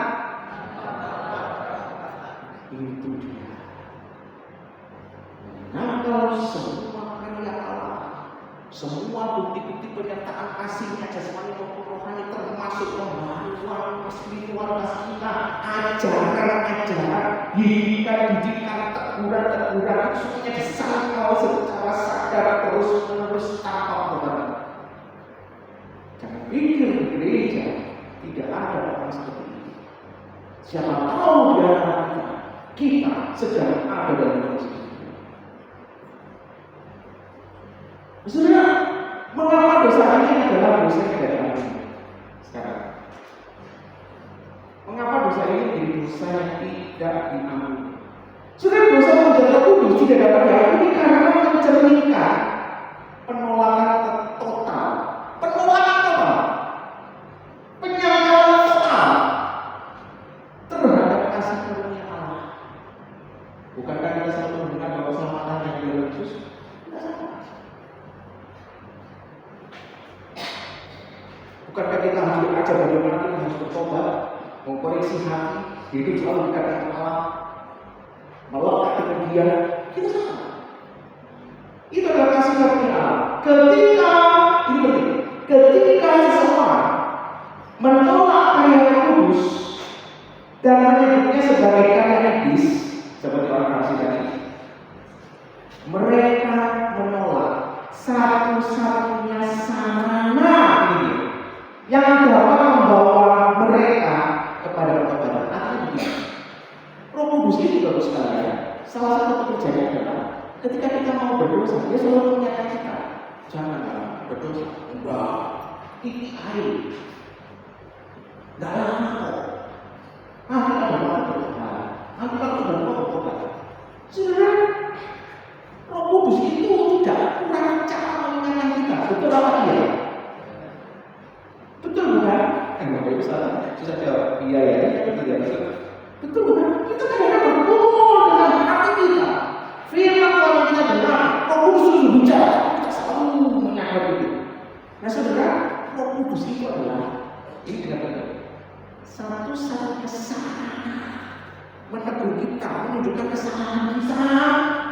Itu dia. Nah, kalau semua karya Allah, semua bukti-bukti pernyataan kasihnya jasmani maupun rohani, termasuk pembaharuan spiritualitas kita, ajaran-ajaran, didikan, teguran, semuanya disangkal secara sadar terus-menerus tanpa pertobatan. Jangan pikir di gereja tidak ada orang seperti ini. Siapa tahu di antara kita sedang ada dalam kondisi ini. Saudara, mengapa dosa ini adalah dosa yang tidak diampuni? Sekarang, mengapa dosa ini menjadi dosa yang tidak diampuni? Saudara, dosa menghujat Roh Kudus tidak dapat diampuni karena mencerminkan penolakan total, penyangkalan total terhadap kasih karunia Allah. Bukankah kita selalu mendengar bahwa keselamatan yang di dalam Yesus? Tidak sama. Bukankah kita harus belajar bagaimana kita harus bertobat, mengkoreksi hati, hidup selalu dekat dengan Allah, melekat kemudian kita sama. Itu adalah kasih karunia Allah. Ketika seseorang menolak karya Roh Kudus dan menyebutnya sebagai karya iblis, seperti orang Farisi tadi, mereka menolak satu-satunya sarana ini yang dapat membawa mereka kepada pertobatan. Artinya begini, Roh Kudus itu bagus sekali. Salah satu pekerjaannya adalah ketika kita mau berdosa, dia selalu mengingatkan kita, jangan berdosa. Enggak, titik air. Nggak lama kok. Nanti ada waktu berdoa. Nanti kalau sudah berdoa, sudah Roh Kudus itu tidak kurang cara mengingatkan kita. Betul apa iya? Betul bukan? Bapak Ibu susah jawab. Iya ya, tidak betul. Betul bukan? Kita kadang-kadang berdoa dengan hati kita. Firman Tuhan yang kita dengar, Roh Kudus itu berbicara. Kita selalu menganggap itu. Nah saudara, Roh Kudus itu adalah ini dengan benar. Satu-satu kesalahan menegur kita, menunjukkan kesalahan kita,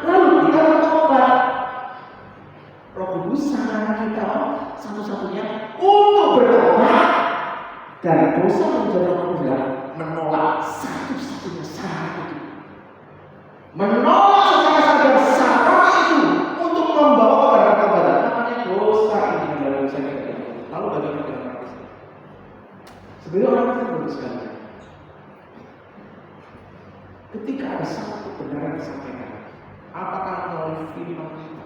lalu kita bertobat. Roh Kudus sarana kita satu-satunya untuk bertobat dari dosa menjadi manusia, menolak satu-satunya sarana itu, menolak secara sadar sarana itu untuk membawa kepada kebenaran. Namanya dosa ini dalam dosa kita. Lalu bagaimana dengan praktis? Sebenarnya orang itu bagus sekali. Ketika ada satu kebenaran disampaikan, apakah melalui firman kita,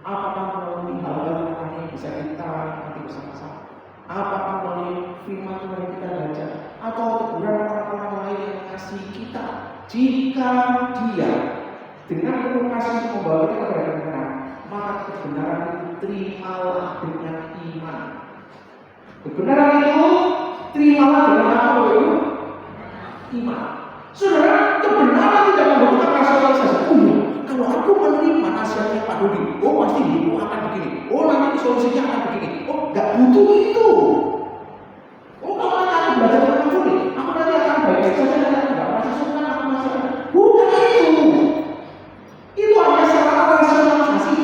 apakah melalui hal-hal yang bisa kita nanti bersama-sama, apakah melalui firman Tuhan yang kita baca, atau teguran orang-orang lain yang mengasihi kita, jika dia dengan penuh kasih membawa kita kepada kebenaran, maka kebenaran itu terimalah dengan iman. Kebenaran itu terimalah dengan apa itu? Iman. Saudara, kebenaran tidak membutuhkan rasionalisasi. Kalau aku menerima nasihatnya Pak Dodi, pasti hidup akan begini. Nanti solusinya akan begini. Nggak butuh itu. Kalau akan baca Quran dulu, aku nanti akan baik saja dan nggak merasa suka, aku merasa bukan itu. Itu hanya sarana rasionalisasi.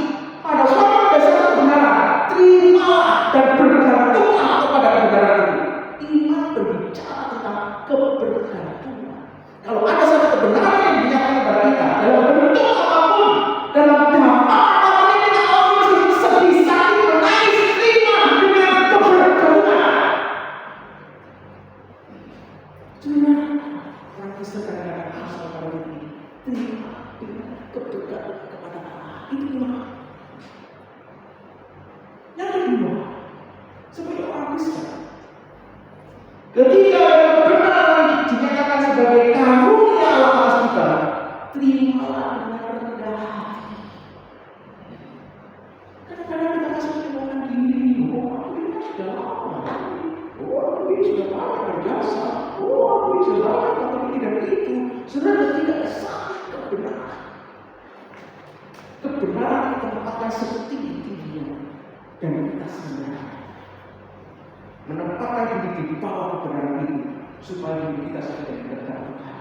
Pada suatu dasar kebenaran, terimalah dan bergantunglah kepada kebenaran itu. Iman berbicara tentang kebergantungan. Kalau ada satu kebenaran yang dinyatakan kepada kita dalam bentuk apapun, dalam dampak apapun, kita harus sebisa itu menangis terima dengan kebergantungan. Cuma orang Kristen kadang-kadang harus melakukan ini. Terima dengan kebergantungan kepada Allah. Itu iman. Yang kedua, sebagai orang Kristen, ketika kebenaran dinyatakan sebagai karunia Allah atas kita, terimalah dengan rendah hati. Kadang-kadang kita kasih omongan diri, aku ini sudah lama, aku ini sudah lama berjasa, aku ini sudah lama melakukan ini dan itu. Sebenarnya tidak satu kebenaran. Kebenaran kita tempatkan setinggi-tingginya dan kita sadar menempatkan diri di bawah kebenaran itu supaya diri kita sudah bergantungkan.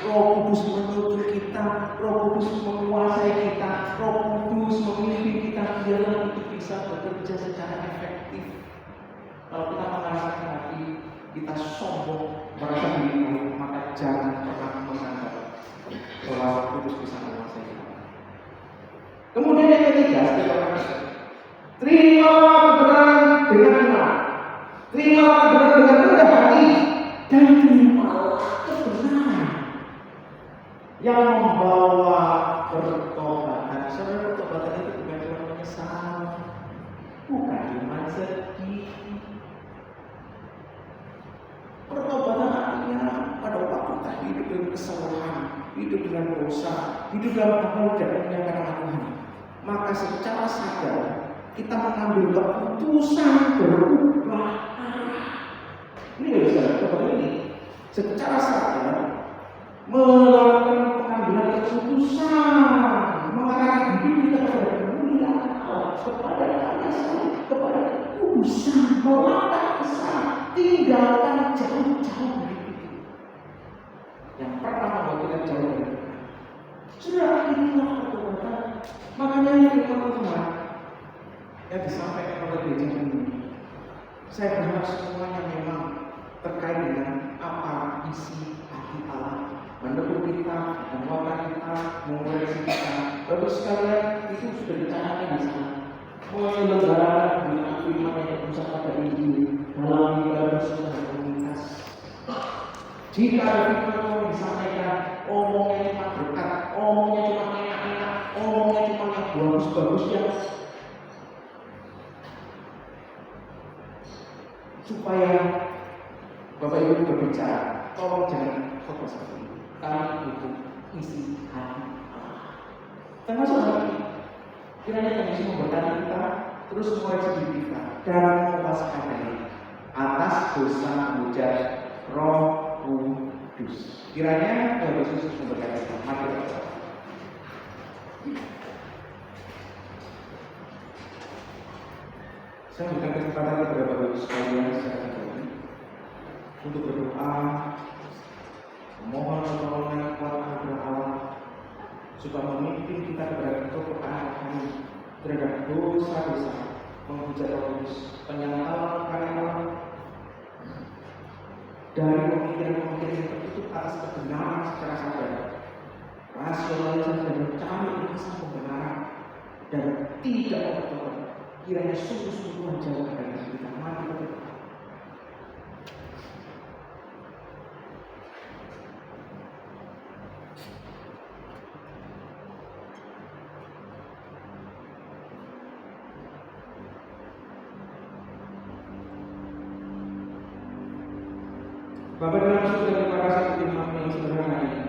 Roh Kudus menuntun kita, Roh Kudus menguasai kita, Roh Kudus memimpin kita biarlah itu bisa bekerja secara efektif. Kalau kita merasakan hati kita sombong, merasa diri baik, maka jangan pernah menganggap bahwa Roh Kudus bisa menguasai kita. Kemudian yang ketiga, terimalah kebenaran dengan iman. Terimalah kebenaran dengan rendah hati dan terimalah kebenaran yang membawa pertobatan. Saudara, pertobatan itu bukan cuma menyesal, bukan cuma sedih. Pertobatan artinya pada waktu kita hidup dengan kesalahan, hidup dengan dosa, hidup dalam hal tidak menyenangkan Allah Tuhan, maka secara sadar kita mengambil keputusan berubah arah. Ini nggak bisa seperti ini. Secara sadar melakukan pengambilan keputusan mengarahkan hidup kita kepada kemuliaan Allah, kepada kasih, kepada kekudusan, melangkah ke sana, tinggalkan jauh-jauh dari itu. Yang pertama bahwa kita jauh dari itu. Sudah inilah pertobatan. Makanya ini teman-teman yang disampaikan oleh gereja ini, saya berharap semuanya memang terkait dengan apa isi hati Allah, menegur kita, menguatkan kita, mengoreksi kita. Bapak sekalian, itu sudah dicanangkan di sana. Menyelenggarakan dengan firman yang berusaha pada Injil dalam ibadah sunnah komunitas. Jika ada firman yang disampaikan, omongnya cuma berkat, omongnya cuma enak-enak, omongnya cuma yang bagus-bagus ya. supaya Bapak Ibu berbicara, tolong jangan khotbah seperti ini. Kami butuh isi hati Allah. Termasuk hal ini. Kiranya Tuhan Yesus memberkati kita, terus mengoreksi diri kita dan mewaspadai atas dosa hujat Roh Kudus. Kiranya Tuhan Yesus memberkati kita. Mari kita berdoa. Saya berikan kesempatan kepada Bapak Ibu sekalian secara pribadi untuk berdoa, memohon pertolongan kuat anugerah Allah supaya memimpin kita kepada kepekaan kami terhadap dosa-dosa, menghujat Roh Kudus, penyangkalan karya Allah dari pemikiran-pemikiran yang tertutup atas kebenaran secara sadar, rasionalisasi dan mencari ulasan pembenaran dan tidak mempertolong. Kiranya sungguh-sungguh menjauhkan dari kita. Mari kita berdoa. Bapak dalam surga, terima kasih untuk firman-Mu yang sederhana ini.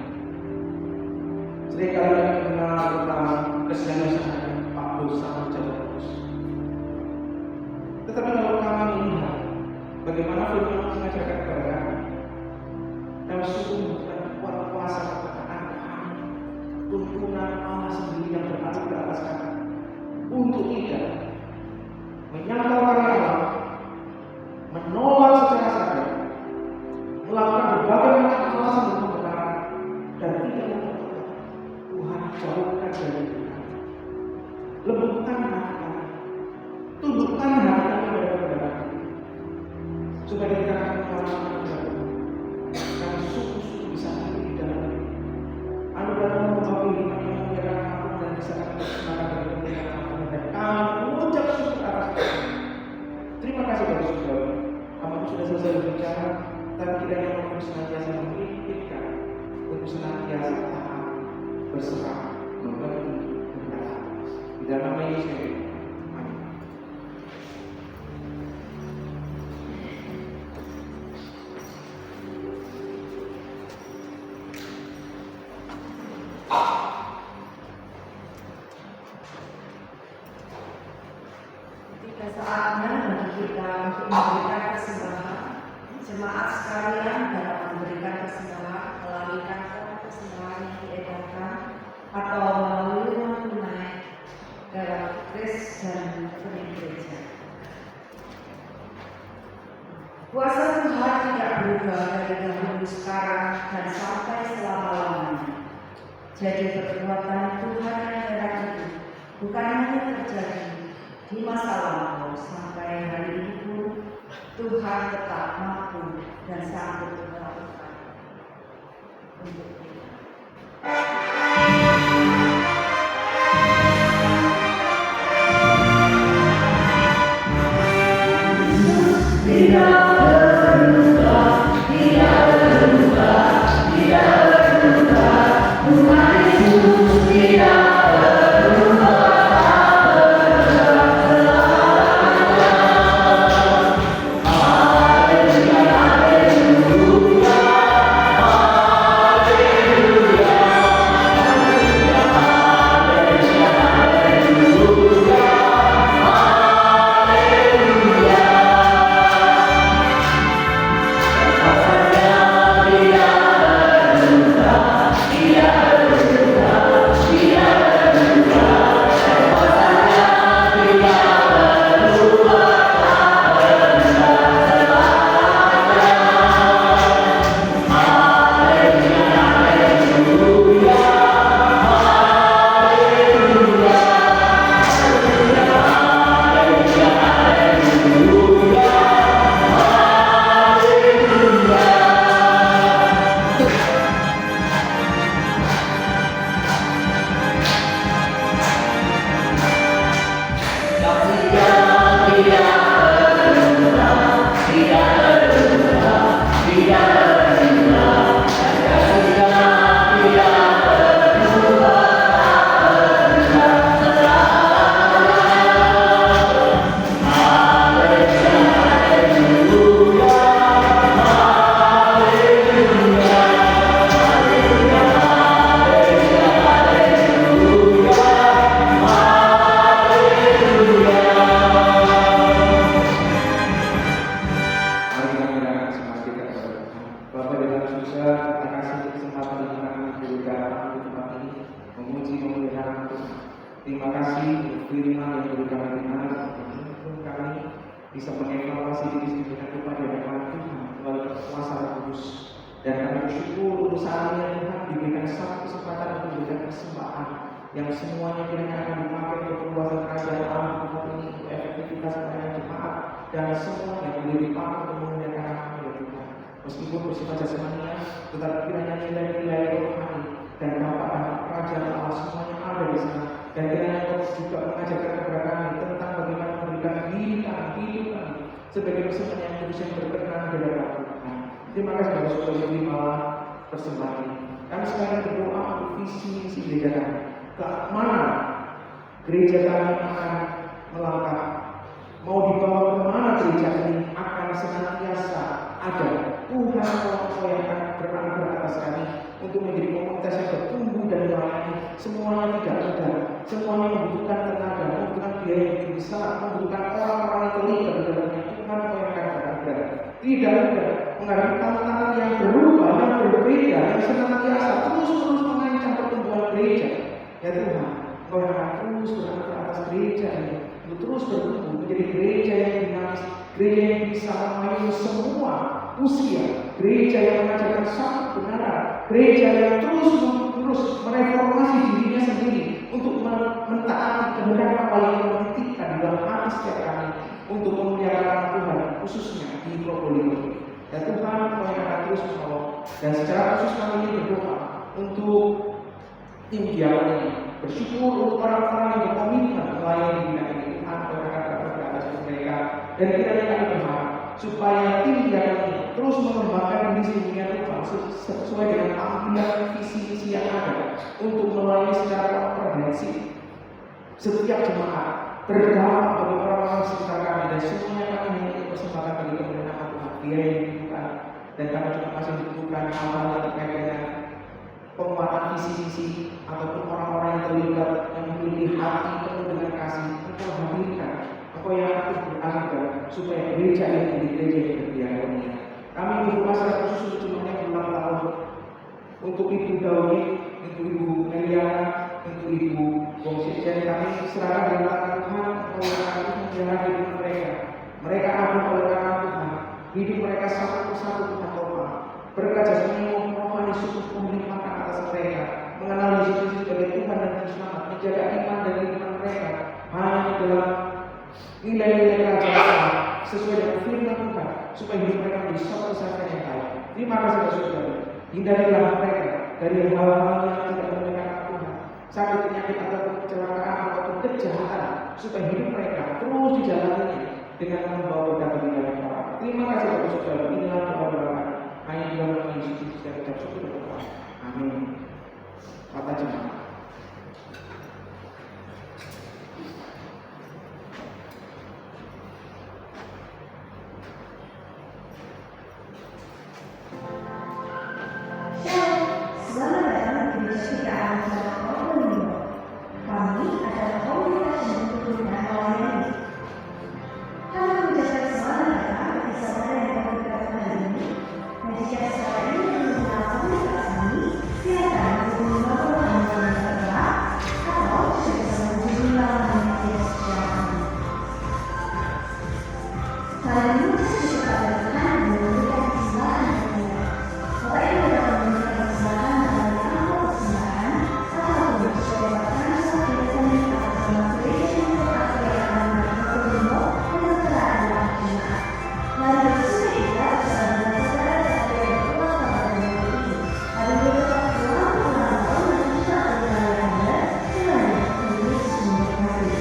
Seringkali kami mengenal tentang kesedihan Pak dosa menjadi terus. Tetapi kalau kami melihat bagaimana firman-Mu mengajarkan kepada kami, kami sungguh membutuhkan kuat kuasa kepekaan kami, tuntunan Allah sendiri yang berada di atas kami, untuk tidak menyangkal karya Allah, menolak secara sadar, melakukan berbagai macam alasan untuk kebenaran dan tidak mempertolong. Tuhan jauhkan dari kita. Lembutkan hati kami, tundukkan hati kami pada kebenaran, supaya kita akan melakukan kebenaran. Kami sungguh-sungguh bisa hidup di dalam ini. Anugerah membawa iman yang menyerang aku dan bisa kami bersemangat dari kebenaran aku dan kami mengucap syukur atas Tuhan. Terima kasih Bapak Saudara. Kami sudah selesai berbicara. Dan kiranya Roh Kudus senantiasa memimpinkan untuk senantiasa taat, berserah, membantu, berkata. Di dalam nama Yesus Kristus. Amin. Ketika saatnya bagi kita untuk memberikan persembahan, jemaat sekalian dapat memberikan persembahan melalui kantong persembahan yang diedarkan atau melalui uang tunai dalam kris dan benih gereja. Kuasa Tuhan tidak berubah dari dahulu, sekarang dan sampai selama-lamanya. Jadi perbuatan Tuhan yang hebat itu bukan hanya terjadi di masa lampau, sampai hari ini pun Tuhan tetap mampu dan sanggup melakukan untuk kita. Tidak berubah, tidak berubah, tidak berubah. Tuhan Yesus tidak berubah. visi dengan upah dari Tuhan melalui kuasa Roh Kudus. Dan kami bersyukur untuk saat ini Tuhan diberikan satu kesempatan untuk memberikan persembahan yang semuanya kiranya akan dipakai untuk perluasan kerajaan Allah Tuhan ini, untuk efektivitas pelayanan jemaat, dan semuanya boleh dipakai untuk memuliakan nama ya Tuhan. Meskipun bersifat jasmania, tetapi kiranya nilai-nilai rohani dan dampak-dampak kerajaan Allah semuanya ada di sana. Dan kiranya Kau juga mengajarkan kepada kami tentang bagaimana memberikan diri kami, hidup kami sebagai persembahan yang kudus yang berkenan di hadapan Tuhan. Terima kasih Bapak Saudara terima persembahan ini. Kami sekarang berdoa untuk visi misi gereja kami. Ke mana gereja kami akan melangkah? Mau dibawa ke mana gereja ini akan senantiasa ada Tuhan Allah yang akan beranugerah atas kami untuk menjadi komunitas yang bertumbuh dan melayani. Semuanya tidak mudah, semuanya membutuhkan tenaga, membutuhkan biaya yang besar, membutuhkan orang-orang yang terlibat di dalamnya. Tuhan Allah yang akan beranugerah. Tidak mudah menghadapi tantangan yang berubah, yang berbeda, yang senantiasa terus-terus mengancam pertumbuhan gereja. Ya Tuhan, Kau akan terus beranugerah atas gereja ini untuk terus bertumbuh menjadi gereja yang dinamis, gereja yang bisa melayani semua usia, gereja yang mengajarkan satu kebenaran, gereja yang terus mereformasi dirinya sendiri untuk mentaati kebenaran apa yang dititipkan di dalam hati setiap kami untuk memuliakan nama Tuhan, khususnya di Probolinggo. Ya Tuhan, Kau yang akan terus menolong. Dan secara khusus kami ini berdoa untuk tim dialog ini, bersyukur untuk orang-orang yang berkomitmen melayani di bidang ini. Tuhan, Kau yang akan berkat atas mereka. Dan kiranya kami berharap supaya tim dialog ini terus mengembangkan diri sendirinya Tuhan sesuai dengan panggilan visi-misi yang ada untuk melayani secara komprehensif setiap jemaat, berdampak bagi orang-orang sekitar kami, dan semuanya kami memiliki kesempatan bagi kemuliaan nama Tuhan. Biaya yang dibutuhkan, dan kami juga masih dibutuhkan hal-hal yang terkait dengan penguatan visi-misi ataupun orang-orang yang terlibat yang memiliki hati penuh dengan kasih. Engkau hadirkan, Engkau yang aktif beranugerah supaya gereja ini menjadi gereja yang berdiakonia. Kami berdoa secara khusus untuk jemaat yang ulang tahun, untuk Ibu Dawi, untuk Ibu Meliana, untuk Ibu Bongsi. Dan kami serahkan dalam tangan Tuhan, Engkau yang aktif menjalani hidup mereka. Mereka ada oleh karena Tuhan, hidup mereka satu persatu Tuhan Tuhan. Berkat jasmani maupun rohani sungguh melimpahkan atas mereka, mengenal Yesus sebagai Tuhan dan Juru Selamat, menjaga iman dan iman mereka hanya dalam nilai-nilai kerajaan Allah sesuai dengan firman Tuhan, supaya hidup mereka menjadi satu kesatuan yang baik. Terima kasih Saudara. Hindarilah mereka dari hal-hal yang tidak menyenangkan Tuhan, sakit, penyakit ataupun kecelakaan ataupun kejahatan, supaya hidup mereka terus dijalani dengan membawa berkat bagi banyak orang. Terima kasih Bapak Saudara. Inilah doa-doa hanya di dalam nama Yesus Kristus dan ucap syukur kepada Allah. Amin. Kata jemaat. Selamat datang di gereja kita Anak Probolinggo. Kami adalah komunitas yang dituntut dan melayani. Kami mengucapkan selamat datang bagi saudara yang baru bergabung hari ini. Dan jika saudara ini belum mengenal komunitas kami, silakan menghubungi nomor panggilan yang tertera atau sudah bisa menghubungi laman media sosial kami. Kali ini saya juga pada Tuhan dan memberikan persembahan yang mulia. Bapak Ibu dapat memberikan persembahan melalui amplop persembahan ataupun sebagai transfer di rekening atau nomor gereja yang terkait Anak Probolinggo yang tertera di dalam jemaat. Mari bersama kita bersama dengan saudara yang berulang tahun ini. Mari berdoa ulang tahun dan kita berdoa Anda dengan Yesus memberkati.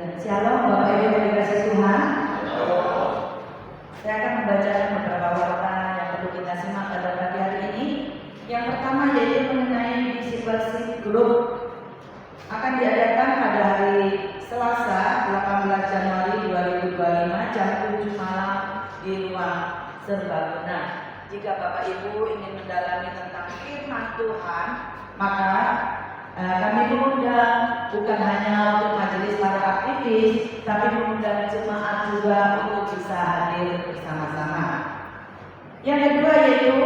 Shalom Bapak Ibu yang dikasihi Tuhan. Saya akan membacakan beberapa warta yang perlu kita simak pada pagi hari ini. Yang pertama yaitu mengenai discipleship group akan diadakan pada hari Selasa 18 Januari 2025 jam 7 malam di ruang serbaguna. Jika Bapak Ibu ingin mendalami tentang firman Tuhan, maka kami mengundang bukan hanya untuk majelis para aktivis, tapi mengundang jemaat juga untuk bisa hadir bersama-sama. Yang kedua yaitu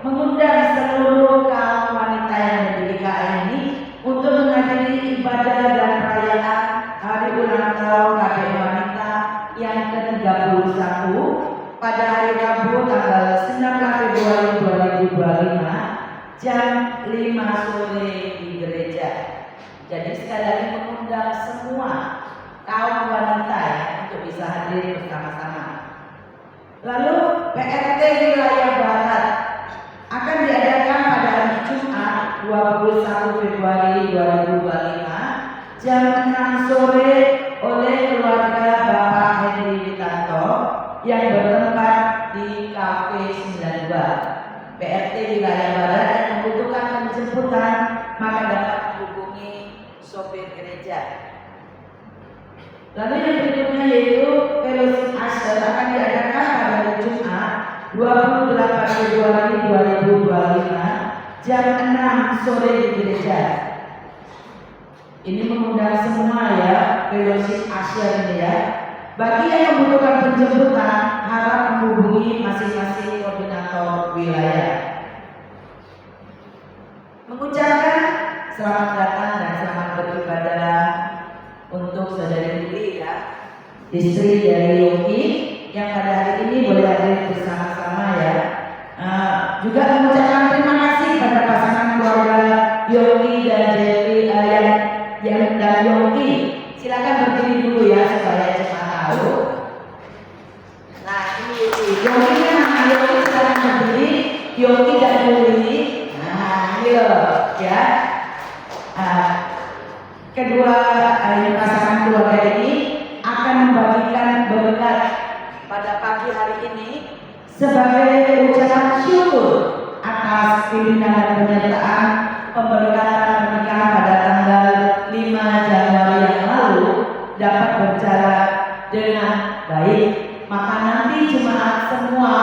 mengundang seluruh kaum wanita yang ada di GKI ini untuk menghadiri ibadah dan perayaan hari ulang tahun KBM Wanita yang ke-31 pada hari Rabu tanggal 19 Februari 2025 jam 5 sore di gereja. Jadi sekali lagi mengundang semua kaum wanita ya, untuk bisa hadir bersama-sama. Lalu PRT Wilayah Barat akan diadakan pada hari Jumat 21 Februari 2025 jam 6 sore oleh keluarga Bapak Henry Witanto yang bertempat di Cafe 92. PRT Wilayah Barat yang membutuhkan penjemputan maka dapat menghubungi sopir gereja. Lalu yang berikutnya yaitu Fellowship Asher akan diadakan pada hari Jumat 28 Februari 2025 jam 6 sore di gereja. Ini mengundang semua ya, Fellowship Asher ini ya. Bagi yang membutuhkan penjemputan harap menghubungi masing-masing koordinator wilayah. Mengucapkan selamat datang dan selamat beribadah untuk saudari Lili ya, istri dari Yogi yang pada hari ini boleh hadir bersama-sama ya. Juga mengucapkan terima kasih pada pasangan keluarga Yogi dan Jeffrey yang dan Yogi. Silakan berdiri dulu ya supaya cepat tahu. Nah ini Yogi kan nama Yogi, silakan berdiri. Yogi dan Lili. Nah ini loh ya. Kedua pasangan keluarga ini akan membagikan berkat pada pagi hari ini sebagai ucapan syukur atas pimpinan dan penyertaan pemberkatan pernikahan pada tanggal 5 Januari yang lalu dapat berjalan dengan baik. Maka nanti jemaat semua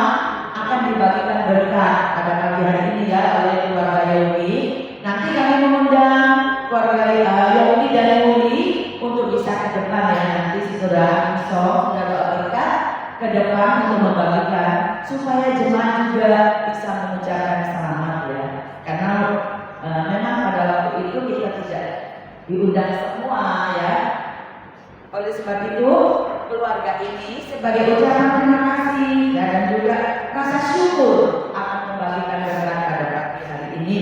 akan dibagikan berkat pada pagi hari ini ya oleh keluarga Yogi. Nanti kami mengundang keluarga Yogi dan Yuli untuk bisa ke depan ya, nanti saudara Miso dan berkat ke depan untuk membagikan supaya jemaat juga bisa mengucapkan selamat ya. Karena memang pada waktu itu kita tidak diundang semua ya. Oleh sebab itu keluarga ini sebagai ucapan terima kasih dan juga rasa syukur akan membagikan berkat pada pagi hari ini.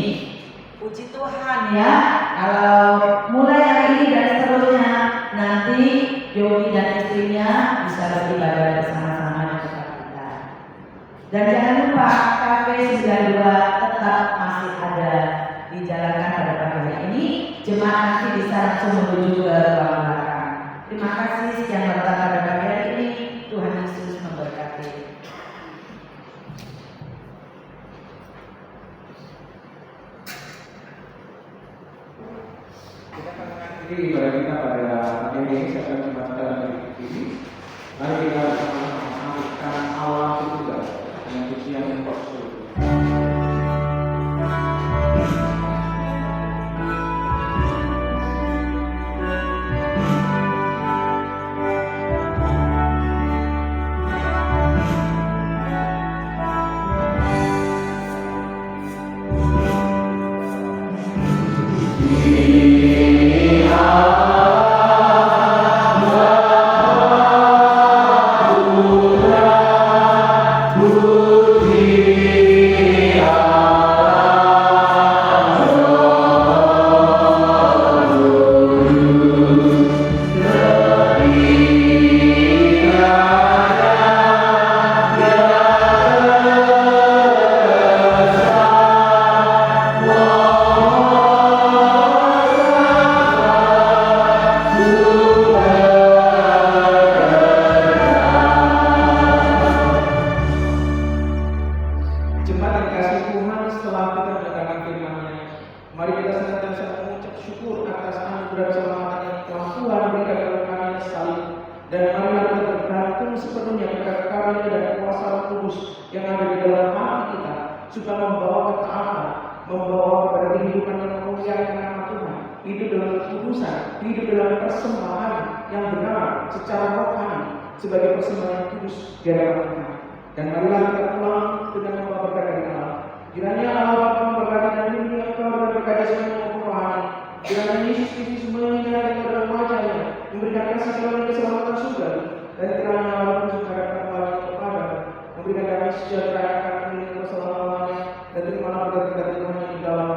Puji Tuhan ya, kalau mulai hari ini dan seterusnya nanti Yogi dan istrinya bisa beribadah bersama-sama di tempat kita. Dan jangan lupa Cafe 92 tetap masih ada dijalankan pada pagi hari ini. Jemaat nanti bisa langsung menuju ke ruang belakang. Terima kasih sekian warta pada pagi hari ini. Tuhan Yesus memberkati. Kita akan mengakhiri ibadah kita pada pagi ini. Saya akan membaca berikut ini. Mari kita bersama-sama mengamalkan Allah juga dengan pujian yang bersyukur. Budi dan keselamatan yang telah Tuhan berikan kepada kami sekali. Dan marilah kita bergantung sepenuhnya kepada karya dan kuasa Roh Kudus yang ada di dalam hati kita, supaya membawa ketaatan, membawa kepada kehidupan yang memuliakan nama Tuhan, hidup dalam kekudusan, hidup dalam persembahan yang benar secara rohani sebagai persembahan yang kudus di hadapan Tuhan. Dan marilah kita pulang dengan membawa berkat dari Allah. Kiranya Allah memberkati dan melindungi engkau dan berkati semuanya maupun rohani. Kiranya Yesus Kristus menyinari kepada wajahnya, memberikan kasih dan keselamatan surga. Dan kiranya Allah menunjukkan kepala kepada, memberikan damai sejahtera yang akan melindungi selama-lamanya. Dan terimalah berkat dari Tuhan yang di dalam